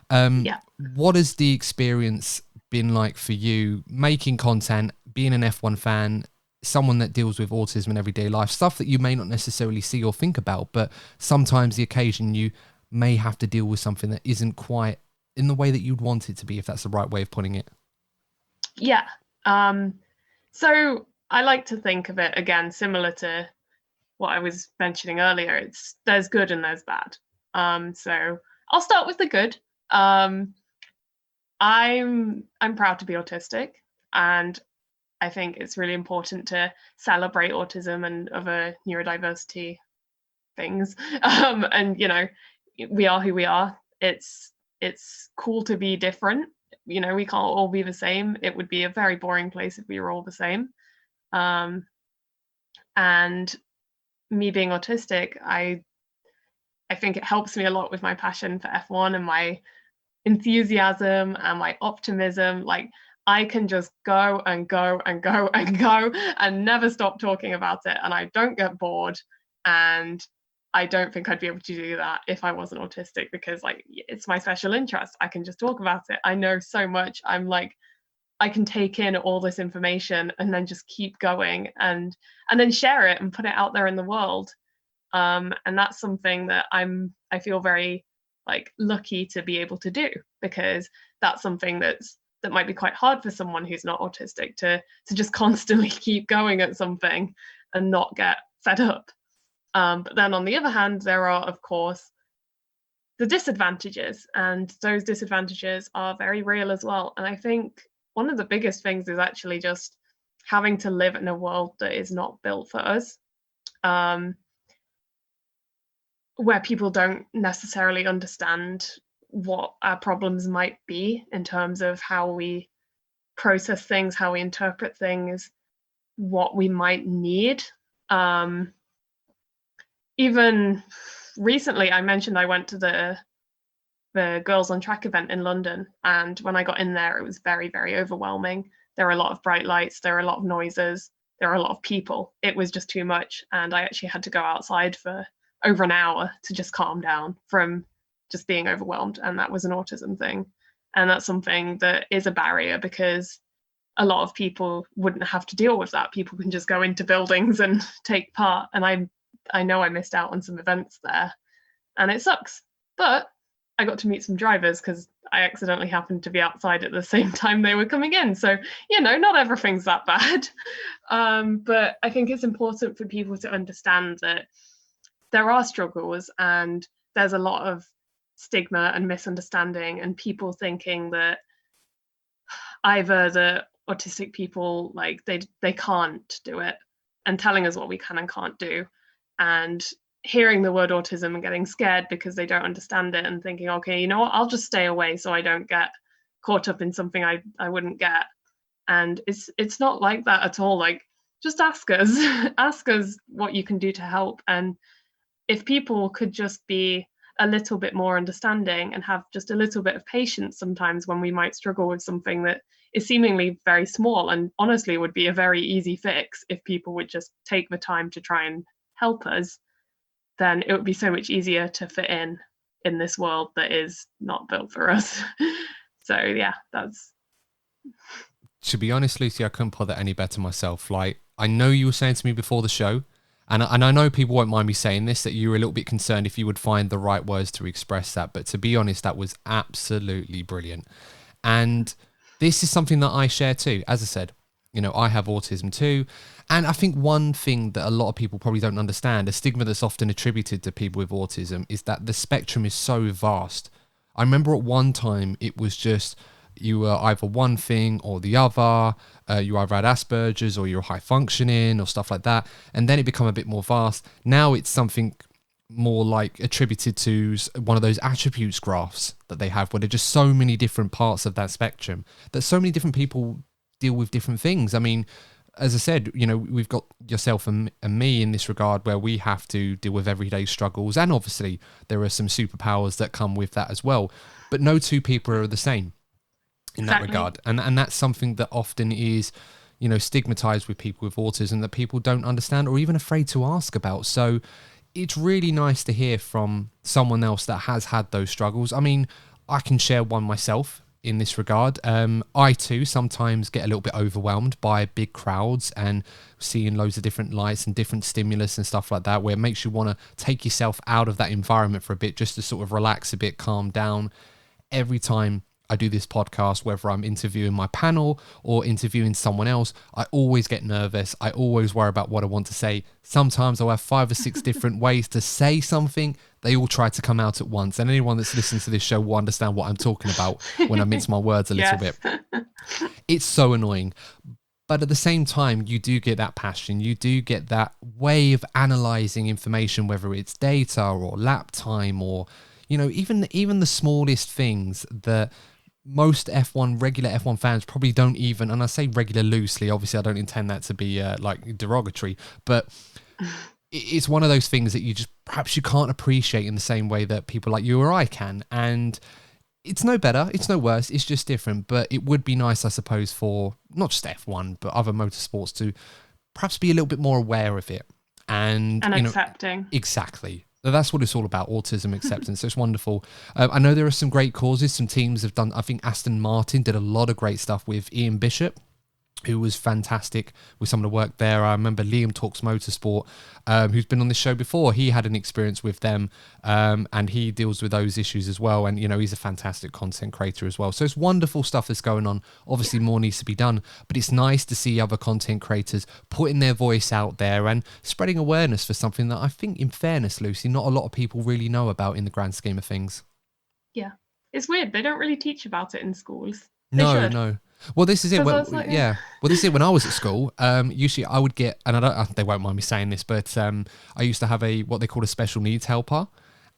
What has the experience been like for you making content, being an F1 fan, someone that deals with autism in everyday life, stuff that you may not necessarily see or think about, but sometimes the occasion you may have to deal with something that isn't quite in the way that you'd want it to be, if that's the right way of putting it? Yeah. So I like to think of it, again, similar to what I was mentioning earlier. There's good and there's bad. So I'll start with the good. I'm proud to be autistic, and I think it's really important to celebrate autism and other neurodiversity things. And we are who we are. It's cool to be different. We can't all be the same. It would be a very boring place if we were all the same. And me being autistic, I think it helps me a lot with my passion for F1 and my enthusiasm and my optimism. Like, I can just go and go and go and go and never stop talking about it, and I don't get bored. And I don't think I'd be able to do that if I wasn't autistic, because like, it's my special interest. I can just talk about it. I know so much. I'm like, I can take in all this information and then just keep going and then share it and put it out there in the world. And that's something that I feel very like lucky to be able to do, because that's something that might be quite hard for someone who's not autistic to just constantly keep going at something and not get fed up. But then on the other hand, there are, of course, the disadvantages, and those disadvantages are very real as well. And I think one of the biggest things is actually just having to live in a world that is not built for us, where people don't necessarily understand what our problems might be in terms of how we process things, how we interpret things, what we might need. Even recently, I mentioned I went to the Girls on Track event in London, and when I got in there, it was very, very overwhelming. There were a lot of bright lights, there were a lot of noises, there were a lot of people. It was just too much, and I actually had to go outside for over an hour to just calm down from just being overwhelmed. And that was an autism thing. And that's something that is a barrier, because a lot of people wouldn't have to deal with that. People can just go into buildings and take part. And I know I missed out on some events there, and it sucks. But I got to meet some drivers because I accidentally happened to be outside at the same time they were coming in. So, not everything's that bad. But I think it's important for people to understand that there are struggles and there's a lot of stigma and misunderstanding and people thinking that either the autistic people, like they can't do it, and telling us what we can and can't do, and hearing the word autism and getting scared because they don't understand it and thinking, okay, you know what, I'll just stay away so I don't get caught up in something I wouldn't get. And it's not like that at all. Like, just ask us ask us what you can do to help. And if people could just be a little bit more understanding and have just a little bit of patience sometimes when we might struggle with something that is seemingly very small and honestly would be a very easy fix if people would just take the time to try and help us, then it would be so much easier to fit in this world that is not built for us. So yeah, that's... To be honest, Lucy, I couldn't put that any better myself. Like, I know you were saying to me before the show, and I know people won't mind me saying this, that you were a little bit concerned if you would find the right words to express that. But to be honest, that was absolutely brilliant. And this is something that I share too. As I said, I have autism too. And I think one thing that a lot of people probably don't understand, a stigma that's often attributed to people with autism, is that the spectrum is so vast. I remember at one time it was just you were either one thing or the other. You either had Asperger's or you're high functioning or stuff like that. And then it become a bit more vast. Now it's something more like attributed to one of those attributes graphs that they have, where there's just so many different parts of that spectrum that so many different people deal with different things. I mean, as I said, we've got yourself and me in this regard where we have to deal with everyday struggles. And obviously there are some superpowers that come with that as well. But no two people are the same in that regard. And that's something that often is, stigmatized with people with autism, that people don't understand or even afraid to ask about. So it's really nice to hear from someone else that has had those struggles. I mean, I can share one myself in this regard. I too sometimes get a little bit overwhelmed by big crowds and seeing loads of different lights and different stimulus and stuff like that, where it makes you want to take yourself out of that environment for a bit, just to sort of relax a bit, calm down. Every time I do this podcast, whether I'm interviewing my panel or interviewing someone else, I always get nervous. I always worry about what I want to say. Sometimes I'll have 5 or 6 different ways to say something. They all try to come out at once. And anyone that's listening to this show will understand what I'm talking about when I mince my words a little bit. It's so annoying. But at the same time, you do get that passion. You do get that way of analyzing information, whether it's data or lap time or, even the smallest things that most regular F1 fans probably don't even, and I say regular loosely, obviously I don't intend that to be like derogatory, but it's one of those things that perhaps you can't appreciate in the same way that people like you or I can. And it's no better, it's no worse, it's just different. But it would be nice, I suppose, for not just F1, but other motorsports to perhaps be a little bit more aware of it. And accepting. Exactly. That's what it's all about, autism acceptance. So it's wonderful. I know there are some great causes. Some teams have done, I think Aston Martin did a lot of great stuff with Ian Bishop, who was fantastic with some of the work there. I remember Liam Talks Motorsport, who's been on this show before. He had an experience with them, and he deals with those issues as well. And, he's a fantastic content creator as well. So it's wonderful stuff that's going on. Obviously, more needs to be done, but it's nice to see other content creators putting their voice out there and spreading awareness for something that I think, in fairness, Lucy, not a lot of people really know about in the grand scheme of things. Yeah. It's weird. They don't really teach about it in schools. They should. No. Well, this is it. Well, Like, yeah. Well, this is it. When I was at school, usually I would get, and they won't mind me saying this, but I used to have what they call a special needs helper,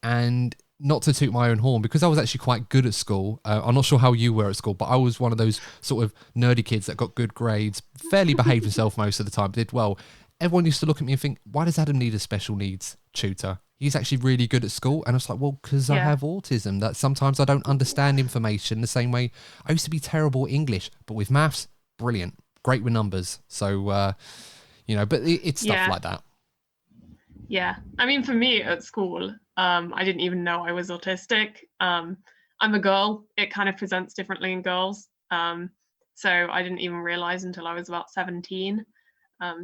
and not to toot my own horn, because I was actually quite good at school. I'm not sure how you were at school, but I was one of those sort of nerdy kids that got good grades, fairly behaved himself most of the time, did well. Everyone used to look at me and think, why does Adam need a special needs tutor? He's actually really good at school. And I was like, well, because I have autism, that sometimes I don't understand information the same way. I used to be terrible at English, but with maths, brilliant, great with numbers. So, but it's stuff like that. Yeah. I mean, for me at school, I didn't even know I was autistic. I'm a girl. It kind of presents differently in girls. So I didn't even realize until I was about 17.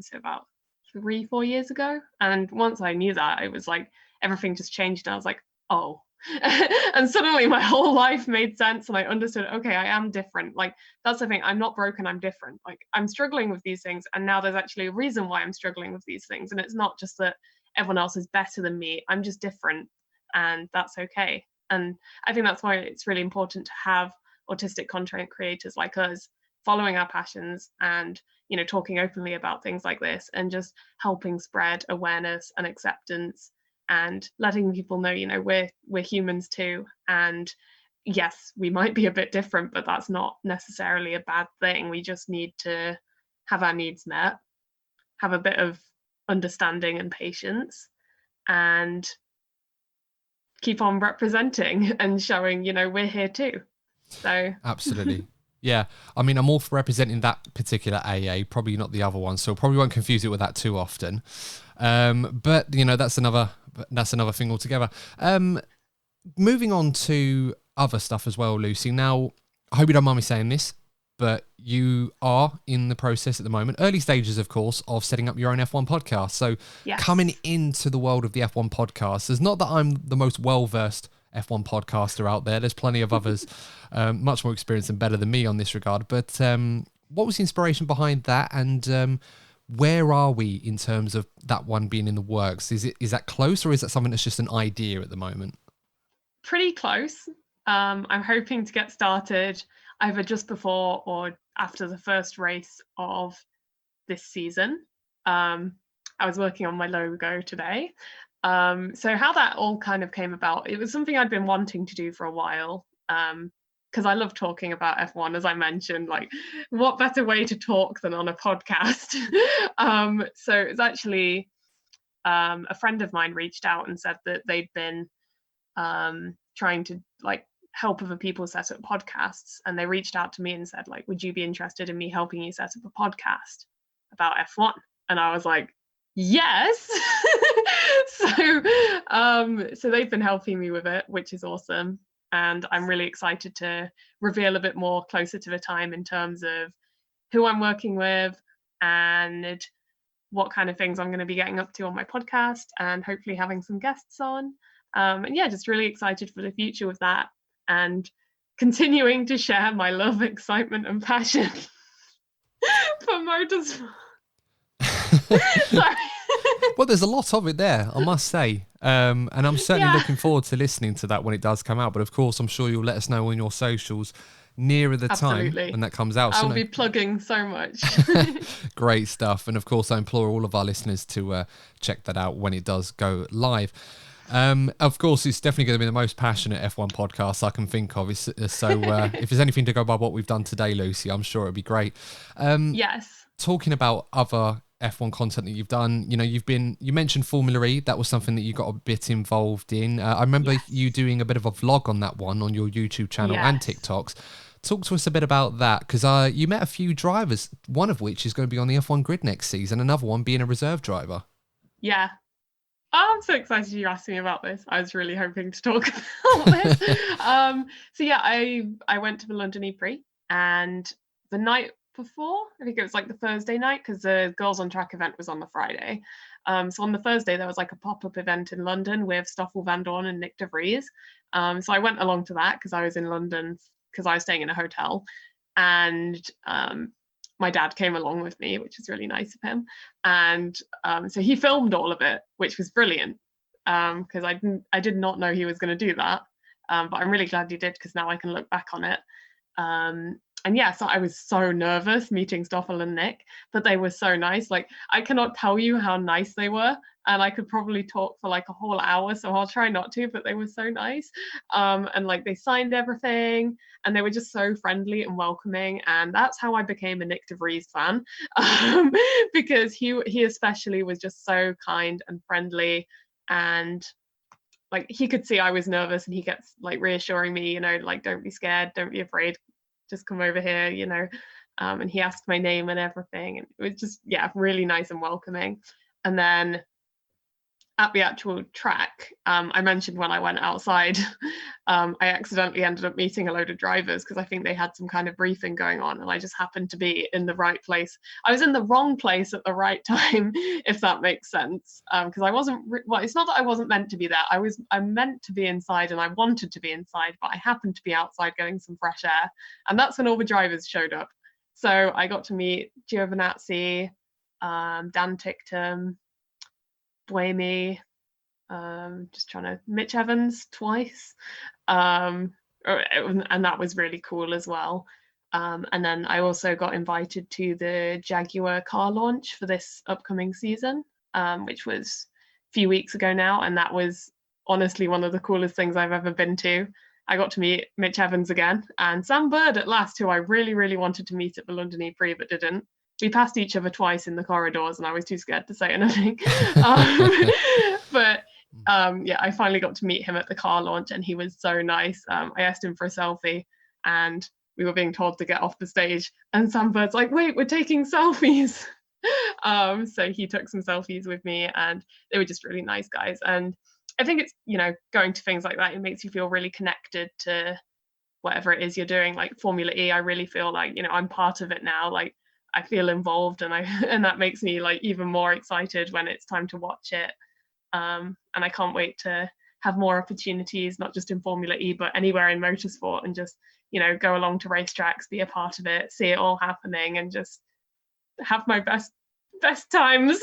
So about 3-4 years ago. And once I knew that, it was like everything just changed. And I was like, oh, And suddenly my whole life made sense, and I understood, okay, I am different. Like, that's the thing, I'm not broken, I'm different. Like, I'm struggling with these things, and now there's actually a reason why I'm struggling with these things, and it's not just that everyone else is better than me, I'm just different, and that's okay. And I think that's why it's really important to have autistic content creators like us following our passions and, you know, talking openly about things like this, and just helping spread awareness and acceptance, and letting people know, you know, we're humans too, and yes, we might be a bit different, but that's not necessarily a bad thing. We just need to have our needs met, have a bit of understanding and patience, and keep on representing and showing, you know, we're here too. So Absolutely. Yeah, I mean, I'm all for representing that particular AA, probably not the other one, so probably won't confuse it with that too often. But you know, that's another thing altogether. Moving on to other stuff as well, Lucy. Now, I hope you don't mind me saying this, but you are in the process at the moment, early stages, of course, of setting up your own F1 podcast. So yes. Coming into the world of the F1 podcast, it's not that I'm the most well-versed F1 podcaster out there. There's plenty of others much more experienced and better than me on this regard. But what was the inspiration behind that? And where are we in terms of that one being in the works? Is that close, or is that something that's just an idea at the moment? Pretty close. I'm hoping to get started either just before or after the first race of this season. I was working on my logo today. So how that all kind of came about, it was something I'd been wanting to do for a while, because I love talking about F1, as I mentioned. Like, what better way to talk than on a podcast? So it's actually a friend of mine reached out and said that they'd been trying to like help other people set up podcasts, and they reached out to me and said, like, would you be interested in me helping you set up a podcast about F1? And I was like, yes. So they've been helping me with it, which is awesome, and I'm really excited to reveal a bit more closer to the time in terms of who I'm working with and what kind of things I'm going to be getting up to on my podcast, and hopefully having some guests on. And yeah, just really excited for the future with that, and continuing to share my love, excitement, and passion for motorsport. Sorry. Well, there's a lot of it there, I must say. And I'm certainly looking forward to listening to that when it does come out. But of course, I'm sure you'll let us know on your socials nearer the time when that comes out. I'll be plugging so much. Great stuff. And of course, I implore all of our listeners to check that out when it does go live. Of course, it's definitely going to be the most passionate F1 podcast I can think of. So if there's anything to go by what we've done today, Lucy, I'm sure it'll be great. Yes. Talking about other F1 content that you've done, you know, you mentioned Formula E. That was something that you got a bit involved in. I remember you doing a bit of a vlog on that one on your YouTube channel and TikToks. Talk to us a bit about that, because you met a few drivers, one of which is going to be on the F1 grid next season, another one being a reserve driver. Yeah. Oh, I'm so excited you asked me about this. I was really hoping to talk about this. So yeah, I went to the London E-Prix, and the night before, I think it was like the Thursday night, because the Girls on Track event was on the Friday. So on the Thursday, there was like a pop-up event in London with Stoffel, Vandoorne and Nyck de Vries. So I went along to that because I was in London, because I was staying in a hotel. And my dad came along with me, which was really nice of him. And so he filmed all of it, which was brilliant, because I did not know he was going to do that. But I'm really glad he did, because now I can look back on it. And yeah, so I was so nervous meeting Stoffel and Nyck, but they were so nice. Like, I cannot tell you how nice they were. And I could probably talk for like a whole hour, so I'll try not to, but they were so nice. And like, they signed everything, and they were just so friendly and welcoming. And that's how I became a Nyck de Vries fan, because he especially was just so kind and friendly, and like, he could see I was nervous, and he kept like reassuring me, you know, like, don't be scared, don't be afraid, just come over here, you know. And he asked my name and everything, and it was just, yeah, really nice and welcoming. And then at the actual track, I mentioned when I went outside, I accidentally ended up meeting a load of drivers because I think they had some kind of briefing going on, and I just happened to be in the right place. I was in the wrong place at the right time, if that makes sense, because I wasn't, well, it's not that I wasn't meant to be there. I'm meant to be inside and I wanted to be inside, but I happened to be outside getting some fresh air. And that's when all the drivers showed up. So I got to meet Giovinazzi, Dan Ticktum, Blamey, just trying to Mitch Evans twice, and that was really cool as well. And then I also got invited to the Jaguar car launch for this upcoming season, which was a few weeks ago now, and that was honestly one of the coolest things I've ever been to. I got to meet Mitch Evans again and Sam Bird at last, who I really, really wanted to meet at the London E-Prix but didn't. We passed each other twice in the corridors and I was too scared to say anything. But yeah, I finally got to meet him at the car launch and he was so nice. I asked him for a selfie and we were being told to get off the stage. And Sam Bird's like, wait, we're taking selfies. So he took some selfies with me and they were just really nice guys. And I think it's, you know, going to things like that, it makes you feel really connected to whatever it is you're doing. Like Formula E, I really feel like, you know, I'm part of it now. Like I feel involved and that makes me like even more excited when it's time to watch it. And I can't wait to have more opportunities, not just in Formula E, but anywhere in motorsport, and just, you know, go along to racetracks, be a part of it, see it all happening, and just have my best times.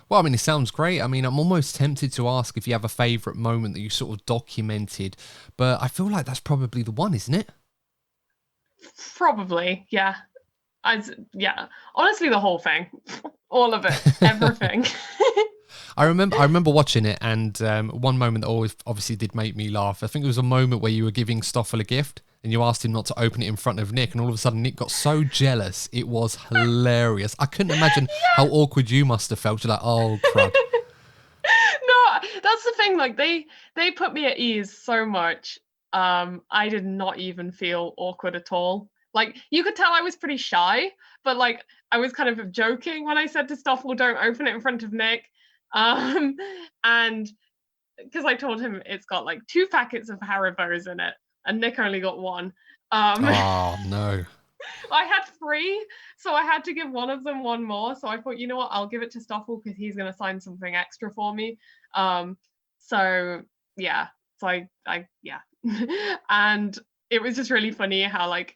Well, I mean, it sounds great. I mean, I'm almost tempted to ask if you have a favourite moment that you sort of documented, but I feel like that's probably the one, isn't it? Probably, yeah. Yeah. Honestly, the whole thing, all of it, everything. I remember watching it, and one moment that always obviously did make me laugh. I think it was a moment where you were giving Stoffel a gift, and you asked him not to open it in front of Nyck, and all of a sudden Nyck got so jealous. It was hilarious. I couldn't imagine how awkward you must have felt. You're like, oh crud. No, that's the thing. Like they put me at ease so much. I did not even feel awkward at all. Like you could tell I was pretty shy, but like I was kind of joking when I said to Stoffel, "Don't open it in front of Nyck," and because I told him it's got like 2 packets of Haribos in it, and Nyck only got 1. Oh no. I had 3, so I had to give one of them 1 more. So I thought, you know what, I'll give it to Stoffel because he's going to sign something extra for me. So yeah, so I yeah, and it was just really funny how like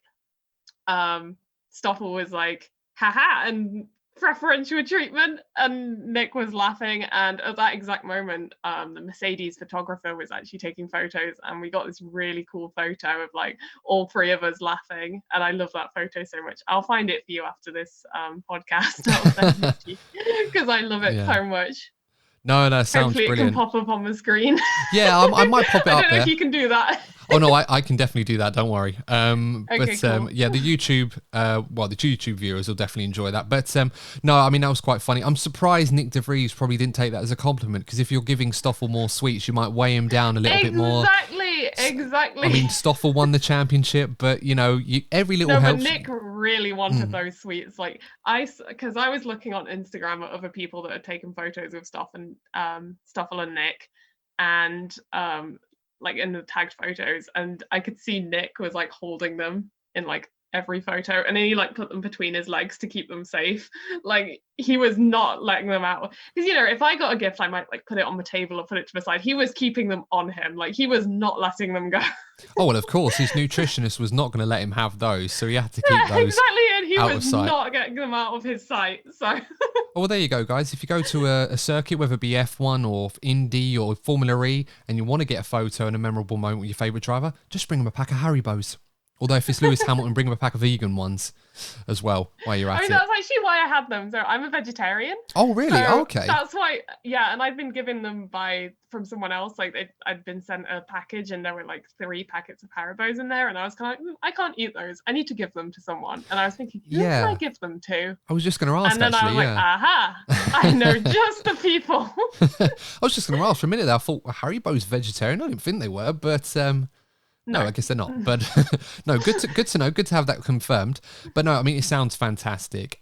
Stoffel was like, haha, and preferential treatment, and Nyck was laughing, and at that exact moment the Mercedes photographer was actually taking photos, and we got this really cool photo of like all 3 of us laughing, and I love that photo so much. I'll find it for you after this podcast. I'll send it to you because I love it so much. No, sounds hopefully brilliant. It can pop up on the screen. Yeah, I might pop it up there. I don't know if you can do that. Oh no, I can definitely do that. Don't worry. Okay, but cool. yeah, the YouTube viewers will definitely enjoy that. But no, I mean that was quite funny. I'm surprised Nyck de Vries probably didn't take that as a compliment, because if you're giving Stoffel more sweets, you might weigh him down a little bit more. Exactly. I mean, Stoffel won the championship, but you know, every little helps. But Nyck really wanted those sweets. Like because I was looking on Instagram at other people that had taken photos with Stoffel and Nyck, and like in the tagged photos, and I could see Nyck was like holding them in like every photo, and then he like put them between his legs to keep them safe. Like he was not letting them out, because you know, if I got a gift I might like put it on the table or put it to the side. He was keeping them on him, like he was not letting them go. Oh well, of course his nutritionist was not going to let him have those, so he had to keep those exactly, and he out was of sight. not getting them out of his sight. So well, there you go, guys. If you go to a circuit, whether it be F1 or Indy or Formula E, and you want to get a photo and a memorable moment with your favourite driver, just bring them a pack of Haribos. Although if it's Lewis Hamilton, bring him a pack of vegan ones as well while you're at it. That's actually why I had them. So I'm a vegetarian. Oh, really? So okay. That's why, yeah. And I'd been given them from someone else. Like I'd been sent a package and there were like 3 packets of Haribos in there. And I was kind of like, I can't eat those. I need to give them to someone. And I was thinking, who can I give them to? I was just going to ask, and then actually, I was like, aha, I know just the people. I was just going to ask for a minute there. I thought, Haribo's vegetarian? I didn't think they were, but... No, I guess they're not. But no, good to know. Good to have that confirmed. But no, I mean, it sounds fantastic.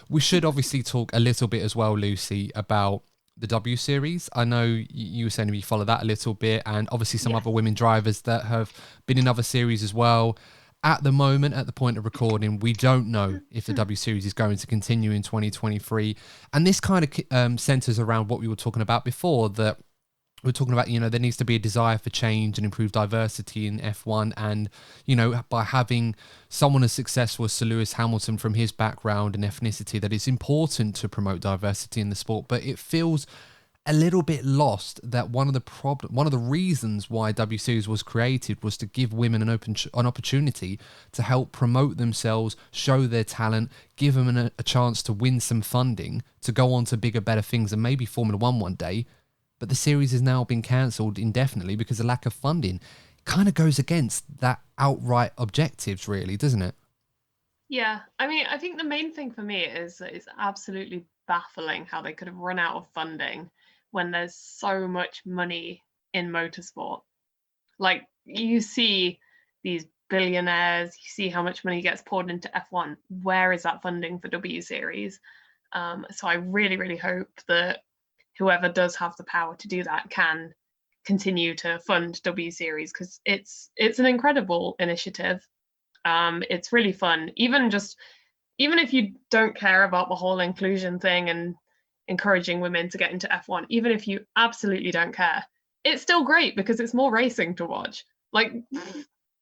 We should obviously talk a little bit as well, Lucy, about the W Series. I know you were saying you follow that a little bit, and obviously some Yes. other women drivers that have been in other series as well. At the moment, at the point of recording, we don't know if the W Series is going to continue in 2023. And this kind of centers around what we were talking about before, that we're talking about, there needs to be a desire for change and improved diversity in F1. And, by having someone as successful as Sir Lewis Hamilton from his background and ethnicity, that it's important to promote diversity in the sport. But it feels a little bit lost that one of the reasons why W Series was created was to give women an opportunity to help promote themselves, show their talent, give them a chance to win some funding, to go on to bigger, better things, and maybe Formula One day. But the series has now been cancelled indefinitely because of lack of funding. It kind of goes against that outright objectives, really, doesn't it? Yeah, I mean, I think the main thing for me is that it's absolutely baffling how they could have run out of funding when there's so much money in motorsport. Like, you see these billionaires, you see how much money gets poured into F1. Where is that funding for W Series? So I really, really hope that whoever does have the power to do that can continue to fund W Series, because it's an incredible initiative. It's really fun. Even if you don't care about the whole inclusion thing and encouraging women to get into F1, even if you absolutely don't care, it's still great because it's more racing to watch. Like,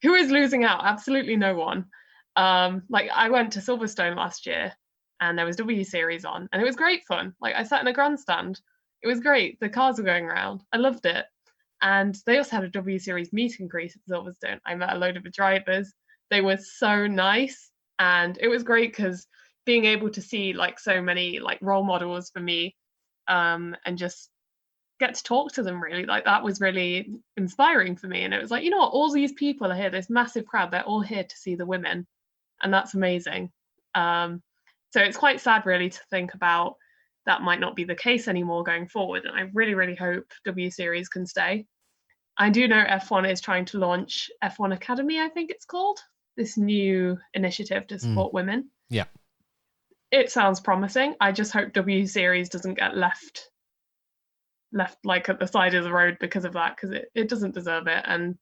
who is losing out? Absolutely no one. Like, I went to Silverstone last year and there was W Series on, and it was great fun. Like, I sat in a grandstand. It was great. The cars were going around. I loved it. And they also had a W Series meet and greet at Silverstone. I met a load of the drivers. They were so nice. And it was great because being able to see like so many like role models for me, and just get to talk to them, really, like, that was really inspiring for me. And it was like, what, all these people are here, this massive crowd, they're all here to see the women, and that's amazing. So it's quite sad, really, to think about that might not be the case anymore going forward, and I really, really hope W Series can stay. I do know F1 is trying to launch F1 Academy, I think it's called, this new initiative to support women. Yeah. It sounds promising. I just hope W Series doesn't get left like at the side of the road because of that, because it doesn't deserve it. And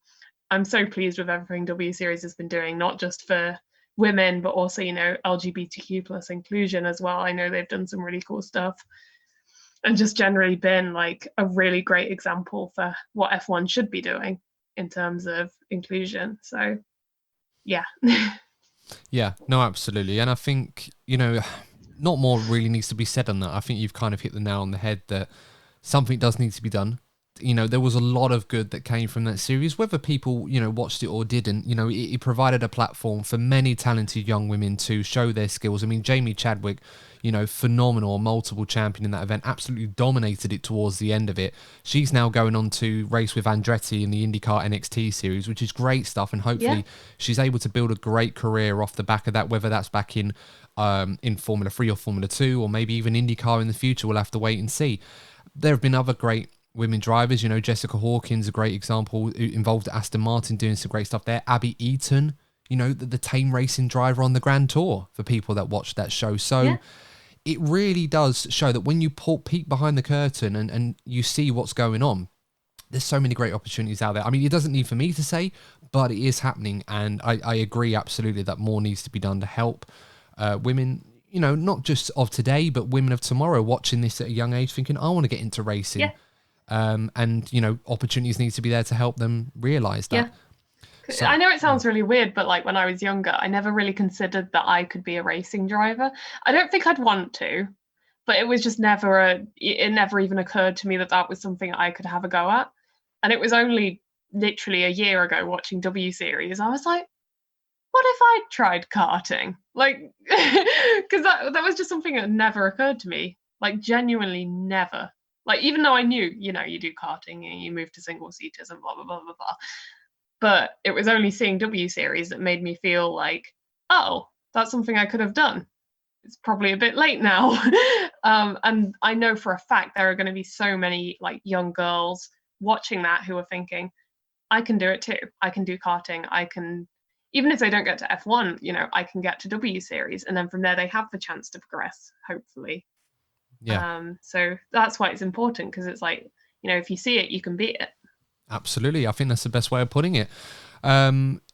I'm so pleased with everything W Series has been doing, not just for women, but also, LGBTQ plus inclusion as well. I know they've done some really cool stuff, and just generally been like a really great example for what F1 should be doing in terms of inclusion. So yeah. Yeah, no, absolutely. And I think, not more really needs to be said on that. I think you've kind of hit the nail on the head that something does need to be done. There was a lot of good that came from that series, whether people, watched it or didn't. It provided a platform for many talented young women to show their skills. I mean, Jamie Chadwick, phenomenal, multiple champion in that event, absolutely dominated it towards the end of it. She's now going on to race with Andretti in the IndyCar NXT series, which is great stuff. And hopefully she's able to build a great career off the back of that, whether that's back in Formula 3 or Formula 2, or maybe even IndyCar in the future. We'll have to wait and see. There have been other great women drivers, Jessica Hawkins, a great example, involved at Aston Martin, doing some great stuff there. Abby Eaton, the tame racing driver on the Grand Tour, for people that watch that show. So it really does show that when you peek behind the curtain and you see what's going on, there's so many great opportunities out there. I mean, it doesn't need for me to say, but it is happening. And I agree absolutely that more needs to be done to help women, not just of today, but women of tomorrow, watching this at a young age, thinking, I want to get into racing. Yeah. And, opportunities need to be there to help them realise that. Yeah. So, I know it sounds really weird, but like when I was younger, I never really considered that I could be a racing driver. I don't think I'd want to, but it was just it never even occurred to me that that was something I could have a go at. And it was only literally a year ago watching W Series, I was like, what if I tried karting? Like, because that was just something that never occurred to me. Like, genuinely never. Like, even though I knew, you do karting and you move to single seaters and blah, blah, blah, blah, blah. But it was only seeing W Series that made me feel like, oh, that's something I could have done. It's probably a bit late now. And I know for a fact there are going to be so many like young girls watching that who are thinking, I can do it too. I can do karting. I can, even if they don't get to F1, I can get to W Series. And then from there, they have the chance to progress, hopefully. Yeah. So that's why it's important, because it's like, if you see it, you can beat it. Absolutely. I think that's the best way of putting it. I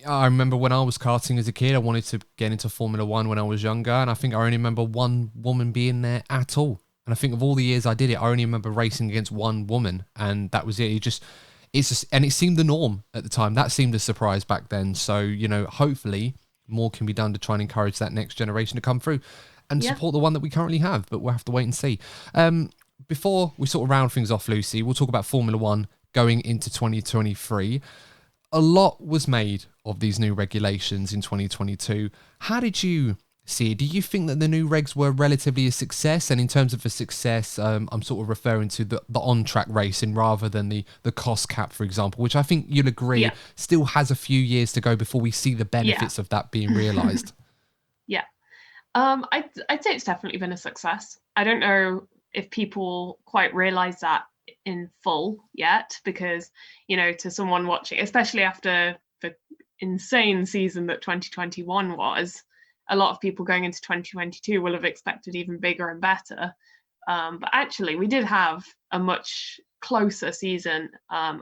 remember when I was karting as a kid, I wanted to get into Formula One when I was younger, and I think I only remember one woman being there at all. And I think of all the years I did it, I only remember racing against one woman, and that was it. And it seemed the norm at the time. That seemed a surprise back then. So, hopefully more can be done to try and encourage that next generation to come through and support the one that we currently have, but we'll have to wait and see. Before we sort of round things off, Lucy, we'll talk about Formula One going into 2023. A lot was made of these new regulations in 2022. How did you see it? Do you think that the new regs were relatively a success? And in terms of a success, I'm sort of referring to the on-track racing rather than the cost cap, for example, which I think you'll agree still has a few years to go before we see the benefits of that being realised. Yeah. I'd say it's definitely been a success. I don't know if people quite realise that in full yet, because, to someone watching, especially after the insane season that 2021 was, a lot of people going into 2022 will have expected even bigger and better. But actually, we did have a much closer season. I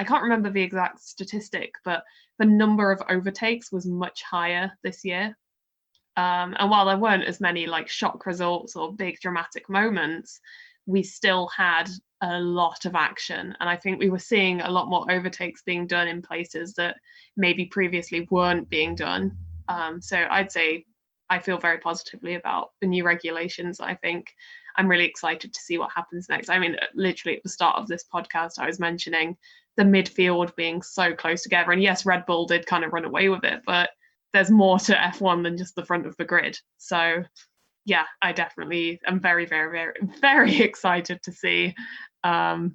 can't remember the exact statistic, but the number of overtakes was much higher this year. And while there weren't as many like shock results or big dramatic moments, we still had a lot of action. And I think we were seeing a lot more overtakes being done in places that maybe previously weren't being done. So I'd say I feel very positively about the new regulations. I think I'm really excited to see what happens next. I mean, literally at the start of this podcast, I was mentioning the midfield being so close together. And yes, Red Bull did kind of run away with it, but there's more to F1 than just the front of the grid. So yeah, I definitely am very, very, very, very excited to see how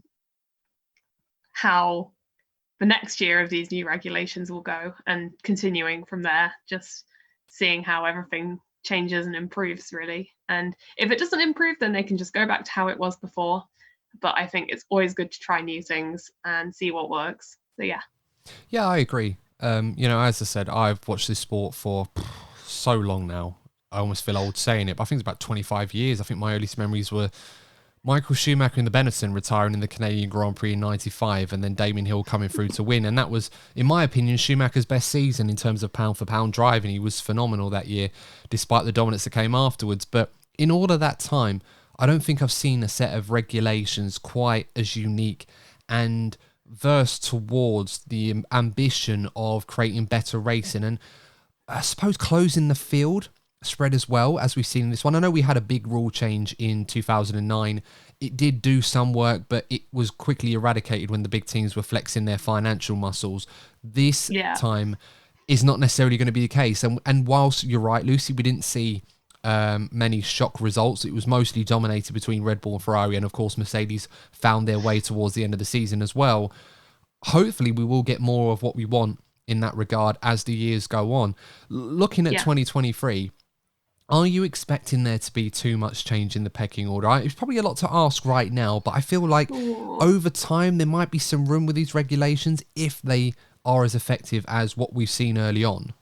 the next year of these new regulations will go, and continuing from there, just seeing how everything changes and improves, really. And if it doesn't improve, then they can just go back to how it was before. But I think it's always good to try new things and see what works. So yeah. Yeah, I agree. As I said, I've watched this sport for so long now. I almost feel old saying it, but I think it's about 25 years. I think my earliest memories were Michael Schumacher in the Benetton retiring in the Canadian Grand Prix in 95, and then Damien Hill coming through to win. And that was, in my opinion, Schumacher's best season in terms of pound-for-pound driving. He was phenomenal that year, despite the dominance that came afterwards. But in all of that time, I don't think I've seen a set of regulations quite as unique and versed towards the ambition of creating better racing and I suppose closing the field spread as well, as we've seen in this one. I know we had a big rule change in 2009. It did do some work, but it was quickly eradicated when the big teams were flexing their financial muscles. This time is not necessarily going to be the case. And whilst you're right, Lucy, we didn't see many shock results. It was mostly dominated between Red Bull and Ferrari, and of course Mercedes found their way towards the end of the season as well. Hopefully we will get more of what we want in that regard as the years go on. Looking at 2023, are you expecting there to be too much change in the pecking order? It's probably a lot to ask right now, but I feel like over time there might be some room with these regulations if they are as effective as what we've seen early on.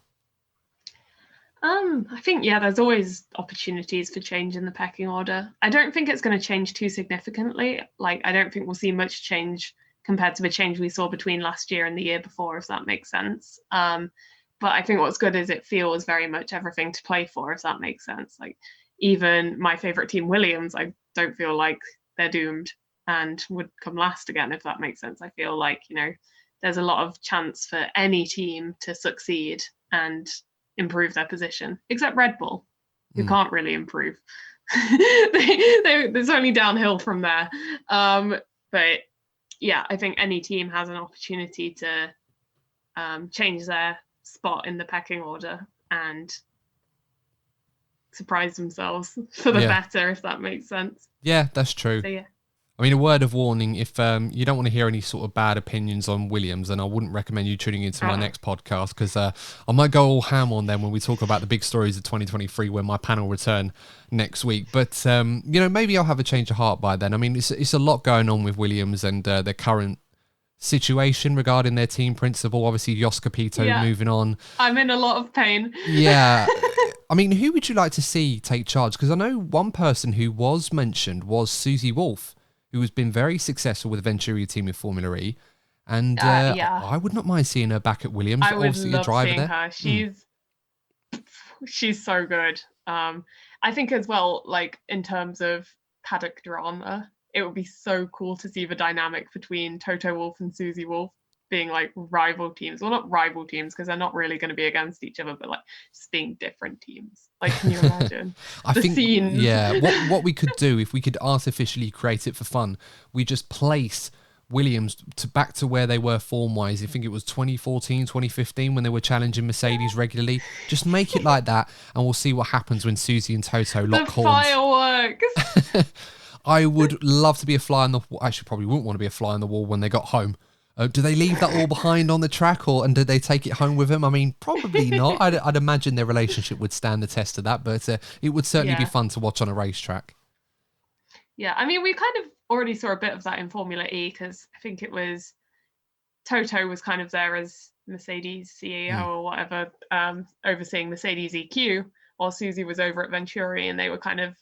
I think, there's always opportunities for change in the pecking order. I don't think it's going to change too significantly. Like, I don't think we'll see much change compared to the change we saw between last year and the year before, if that makes sense. But I think what's good is it feels very much everything to play for, if that makes sense. Like, even my favorite team, Williams, I don't feel like they're doomed and would come last again, if that makes sense. I feel like, there's a lot of chance for any team to succeed and improve their position, except Red Bull, who can't really improve. There's only downhill from there. But yeah, I think any team has an opportunity to change their spot in the pecking order and surprise themselves for the better, if that makes sense. Yeah, that's true. So, yeah. I mean, a word of warning, if you don't want to hear any sort of bad opinions on Williams, then I wouldn't recommend you tuning into my next podcast, because I might go all ham on them when we talk about the big stories of 2023 when my panel return next week. But, maybe I'll have a change of heart by then. I mean, it's a lot going on with Williams and their current situation regarding their team principal. Obviously, Jos Capito moving on. I'm in a lot of pain. Yeah. I mean, who would you like to see take charge? Because I know one person who was mentioned was Susie Wolff, who has been very successful with the Venturi team in Formula E. And Yeah, I would not mind seeing her back at Williams. I would Obviously, a love driver seeing there. her. She's so good. I think as well, like in terms of paddock drama, it would be so cool to see the dynamic between Toto Wolff and Susie Wolff being like rival teams. Well, not rival teams because they're not really going to be against each other, but like just being different teams. Like, can you imagine I the think, scenes? yeah, what we could do if we could artificially create it for fun, we just place Williams back to where they were form-wise. I think it was 2014, 2015 when they were challenging Mercedes regularly. Just make it like that, and we'll see what happens when Susie and Toto lock The horns. fireworks. I would love to be a fly on the wall. Actually, probably wouldn't want to be a fly on the wall when they got home. Do they leave that all behind on the track, and did they take it home with them? I mean, probably not. I'd imagine their relationship would stand the test of that, but it would certainly be fun to watch on a racetrack. Yeah, I mean, we kind of already saw a bit of that in Formula E because I think it was Toto was kind of there as Mercedes CEO or whatever, overseeing Mercedes EQ, while Susie was over at Venturi, and they were kind of,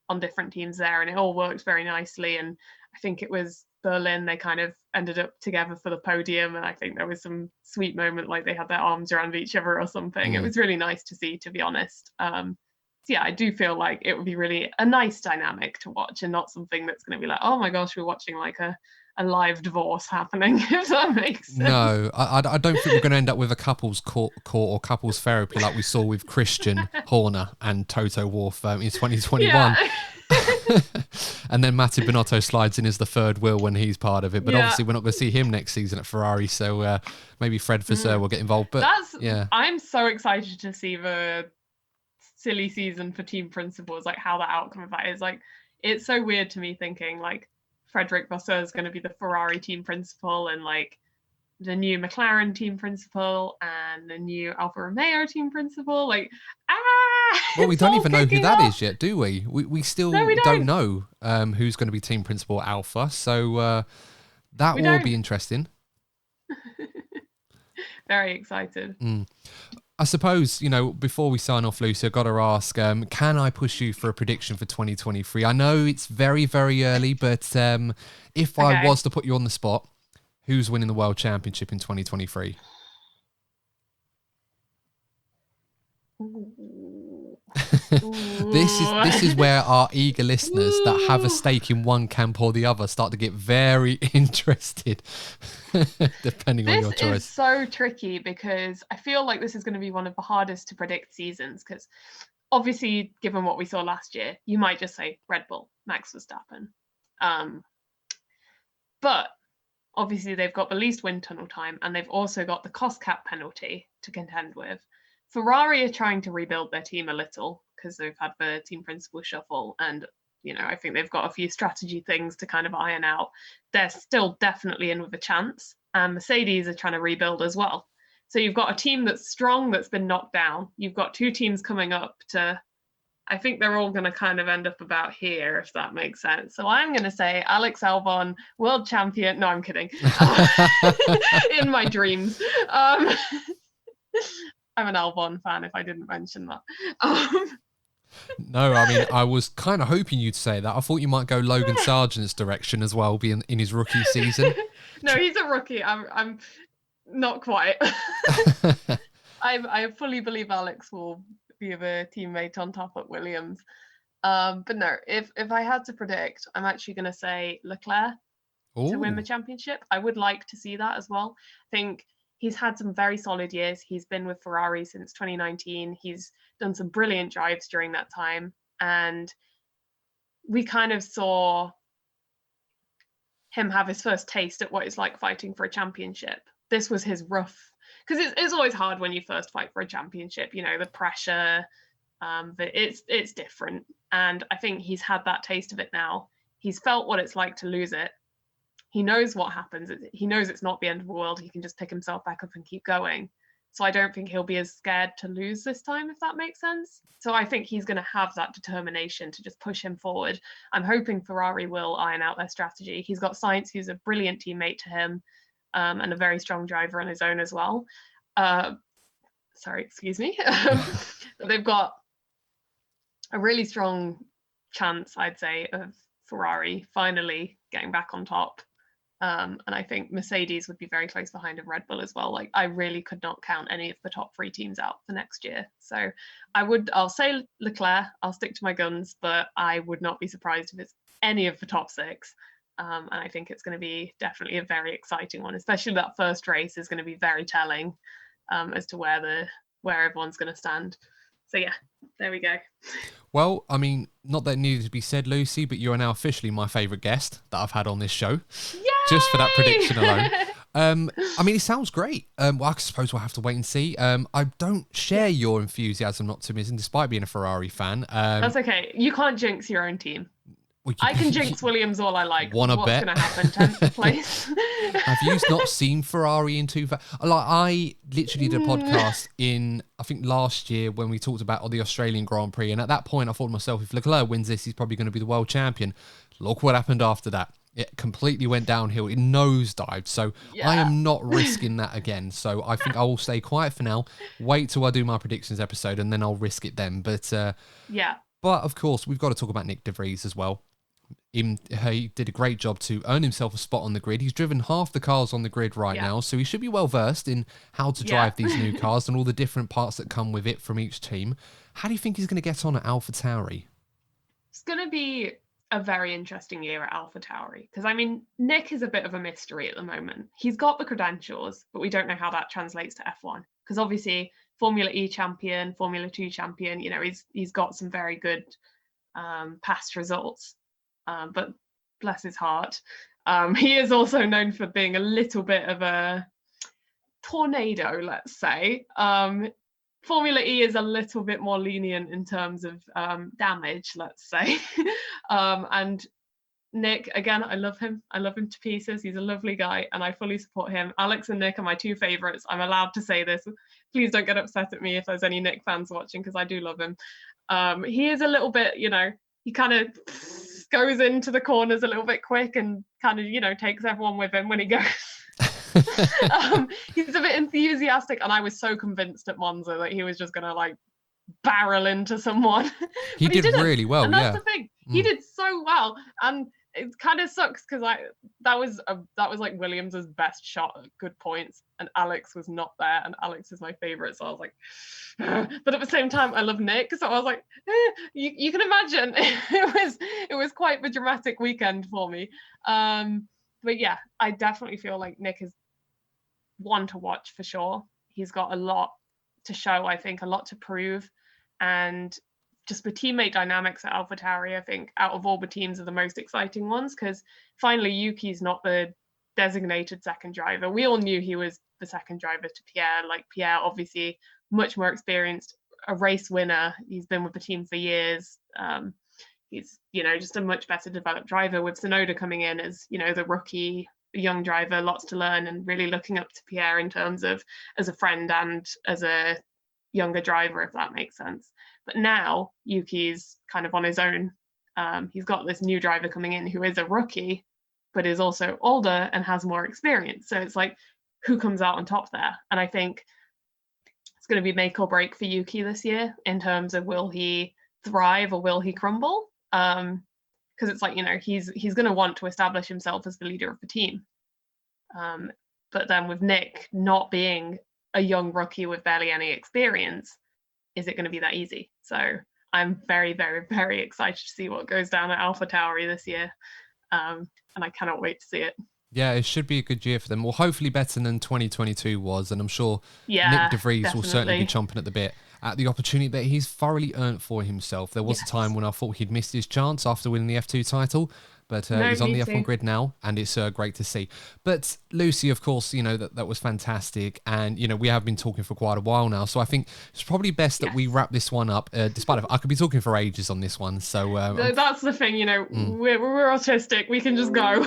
on different teams there, and it all worked very nicely. And I think it was Berlin, they kind of ended up together for the podium, and I think there was some sweet moment, like they had their arms around each other or something. It was really nice to see, to be honest. So yeah, I do feel like it would be really a nice dynamic to watch, and not something that's going to be like, oh my gosh, we're watching like a live divorce happening, if that makes sense. No, I don't think we're going to end up with a couples court or couples therapy like we saw with Christian Horner and Toto Wolff in 2021. Yeah. And then Mattia Binotto slides in as the third wheel when he's part of it. But obviously we're not going to see him next season at Ferrari, so maybe Fred Vasseur will get involved. But I'm so excited to see the silly season for team principals, like how the outcome of that is. Like, it's so weird to me thinking like Frederic Vasseur is going to be the Ferrari team principal, and like the new McLaren team principal and the new Alfa Romeo team principal. Like, well, we don't even know who that is is yet, do we? We still we don't know who's going to be team principal at Alfa, so that will be interesting. Very excited. I suppose, before we sign off, Lucy, I've got to ask, can I push you for a prediction for 2023? I know it's very, very early, but if I was to put you on the spot, who's winning the World Championship in 2023? This is where our eager listeners that have a stake in one camp or the other start to get very interested, depending on your choice. This is so tricky because I feel like this is going to be one of the hardest to predict seasons, because obviously, given what we saw last year, you might just say Red Bull, Max Verstappen. But obviously, they've got the least wind tunnel time, and they've also got the cost cap penalty to contend with. Ferrari are trying to rebuild their team a little because they've had the team principal shuffle, and I think they've got a few strategy things to kind of iron out. They're still definitely in with a chance, and Mercedes are trying to rebuild as well. So you've got a team that's strong that's been knocked down. You've got two teams coming up to, I think they're all going to kind of end up about here, if that makes sense. So I'm going to say Alex Albon, world champion. No, I'm kidding. In my dreams. I'm an Albon fan, if I didn't mention that. No, I mean, I was kind of hoping you'd say that. I thought you might go Logan Sargent's direction as well, being in his rookie season. No, he's a rookie. I'm not quite. I fully believe Alex will be the teammate on top at Williams. But no, if I had to predict, I'm actually going to say Leclerc to win the championship. I would like to see that as well. I think he's had some very solid years. He's been with Ferrari since 2019. He's done some brilliant drives during that time. And we kind of saw him have his first taste at what it's like fighting for a championship. This was his rough, because it's always hard when you first fight for a championship, the pressure, but it's different. And I think he's had that taste of it now. He's felt what it's like to lose it. He knows what happens. He knows it's not the end of the world. He can just pick himself back up and keep going. So I don't think he'll be as scared to lose this time, if that makes sense. So I think he's going to have that determination to just push him forward. I'm hoping Ferrari will iron out their strategy. He's got Sainz, who's a brilliant teammate to him, and a very strong driver on his own as well. sorry, excuse me. They've got a really strong chance, I'd say, of Ferrari finally getting back on top. And I think Mercedes would be very close behind of Red Bull as well. Like, I really could not count any of the top 3 teams out for next year. So I'll say Leclerc, I'll stick to my guns, but I would not be surprised if it's any of the top 6. And I think it's going to be definitely a very exciting one, especially that first race is going to be very telling as to where everyone's going to stand. So yeah, there we go. Well, I mean, not that it needed to be said, Lucy, but you are now officially my favourite guest that I've had on this show. Yay! Just for that prediction alone. I mean, it sounds great. Well, I suppose we'll have to wait and see. I don't share your enthusiasm and optimism, despite being a Ferrari fan. That's okay. You can't jinx your own team. I can jinx Williams all I like. What's going to happen? 10th place. Have you not seen Ferrari in I literally did a podcast in, I think, last year when we talked about the Australian Grand Prix. And at that point, I thought to myself, if Leclerc wins this, he's probably going to be the world champion. Look what happened after that. It completely went downhill. It nosedived. So I am not risking that again. So I think I will stay quiet for now. Wait till I do my predictions episode and then I'll risk it then. But But of course, we've got to talk about Nyck de Vries as well. He did a great job to earn himself a spot on the grid. He's driven half the cars on the grid right now, so he should be well versed in how to drive these new cars and all the different parts that come with it from each team. How do you think he's going to get on at AlphaTauri? It's going to be a very interesting year at AlphaTauri because, I mean, Nyck is a bit of a mystery at the moment. He's got the credentials, but we don't know how that translates to F1 because obviously Formula E champion, Formula 2 champion, you know, he's got some very good past results. But bless his heart, he is also known for being a little bit of a tornado, let's say. Formula E is a little bit more lenient in terms of damage, let's say. And Nyck, again, I love him. I love him to pieces. He's a lovely guy, and I fully support him. Alex and Nyck are my 2 favourites. I'm allowed to say this. Please don't get upset at me if there's any Nyck fans watching, because I do love him. He is a little bit, you know, he kind of goes into the corners a little bit quick and kind of, you know, takes everyone with him when he goes. He's a bit enthusiastic, and I was so convinced at Monza that he was just going to like barrel into someone. He did really well, and that's the thing. He did so well, and it kind of sucks because that was like Williams's best shot at good points, and Alex was not there, and Alex is my favorite, so I was like, but at the same time I love Nyck, so I was like, you can imagine it was quite the dramatic weekend for me. But yeah, I definitely feel like Nyck is one to watch for sure. He's got a lot to show, I think, a lot to prove, and just the teammate dynamics at AlphaTauri, I think, out of all the teams, are the most exciting ones, because finally Yuki's not the designated second driver. We all knew he was the second driver to Pierre. Like, Pierre, obviously much more experienced, a race winner. He's been with the team for years. He's, you know, just a much better developed driver, with Tsunoda coming in as, you know, the rookie, young driver, lots to learn, and really looking up to Pierre in terms of as a friend and as a younger driver, if that makes sense. But now Yuki's kind of on his own. He's got this new driver coming in who is a rookie, but is also older and has more experience. So it's like, who comes out on top there? And I think it's going to be make or break for Yuki this year in terms of, will he thrive or will he crumble? Because it's like, you know, he's going to want to establish himself as the leader of the team. But then with Nyck not being a young rookie with barely any experience, is it going to be that easy? So I'm very, very, very excited to see what goes down at AlphaTauri this year. And I cannot wait to see it. Yeah, it should be a good year for them. Well, hopefully better than 2022 was. And I'm sure Nyck de Vries will certainly be chomping at the bit at the opportunity that he's thoroughly earned for himself. There was a time when I thought he'd missed his chance after winning the F2 title, but he's on the F1 grid now, and it's great to see. But Lucy, of course, you know, that was fantastic. And, you know, we have been talking for quite a while now. So I think it's probably best that we wrap this one up, despite I could be talking for ages on this one. So that's the thing, you know, we're autistic. We can just go.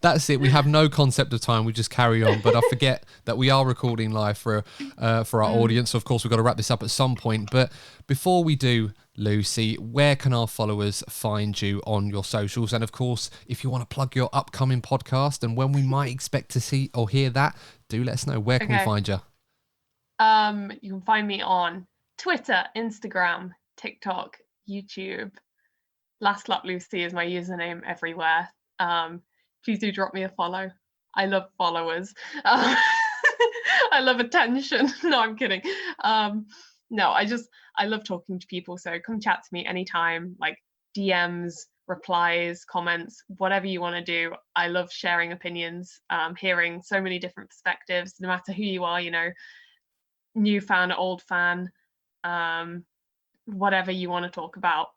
That's it. We have no concept of time. We just carry on. But I forget that we are recording live for our audience. So, of course, we've got to wrap this up at some point. But before we do, Lucy, where can our followers find you on your socials? And of course, if you want to plug your upcoming podcast and when we might expect to see or hear that, do let us know. Where can we find you? You can find me on Twitter, Instagram, TikTok, YouTube. LastLapLucy is my username everywhere. Please do drop me a follow. I love followers. I love attention. No, I'm kidding. No, I love talking to people. So come chat to me anytime, like DMs, replies, comments, whatever you want to do. I love sharing opinions, hearing so many different perspectives, no matter who you are, you know, new fan, old fan, whatever you want to talk about,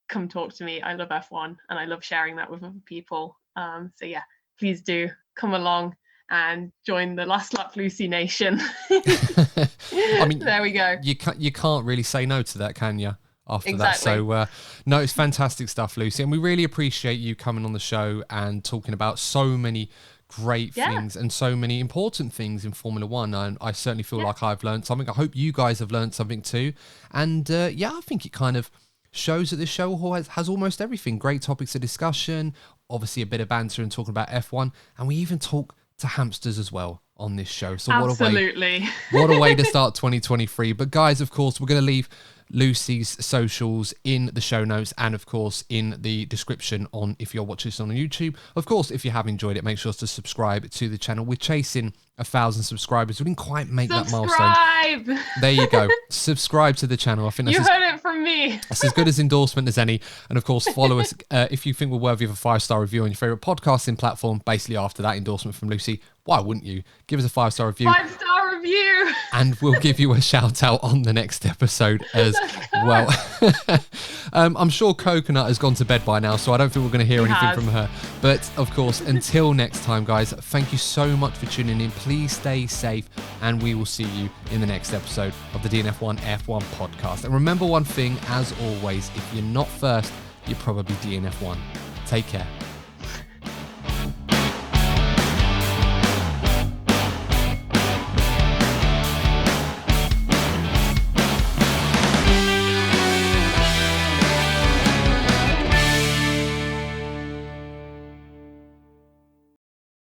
come talk to me. I love F1 and I love sharing that with other people. So yeah, please do come along and join the LastLapLucy Nation. I mean, there we go. You can't really say no to that, can you? After Exactly. that, so no, it's fantastic stuff, Lucy, and we really appreciate you coming on the show and talking about so many great things and so many important things in Formula One. And I certainly feel like I've learned something. I hope you guys have learned something too. And I think it kind of shows that this show has almost everything. Great topics of discussion, obviously a bit of banter and talking about F1, and we even talk to hamsters as well on this show. So absolutely, what a way to start 2023. But guys, of course, we're going to leave Lucy's socials in the show notes and of course in the description on if you're watching this on YouTube. Of course, if you have enjoyed it, make sure to subscribe to the channel. We're chasing 1,000 subscribers. We didn't quite make that milestone. There you go. Subscribe to the channel. I think that's heard it from me. That's as good as endorsement as any. And of course, follow us if you think we're worthy of a 5-star review on your favorite podcasting platform. Basically, after that endorsement from Lucy, why wouldn't you? Give us a 5-star review. 5-star review. And we'll give you a shout out on the next episode as well. I'm sure Coconut has gone to bed by now, so I don't think we're going to hear anything from her. But of course, until next time, guys, thank you so much for tuning in. Please stay safe, and we will see you in the next episode of the DNF1 F1 podcast. And remember one thing, as always, if you're not first, you're probably DNF1. Take care.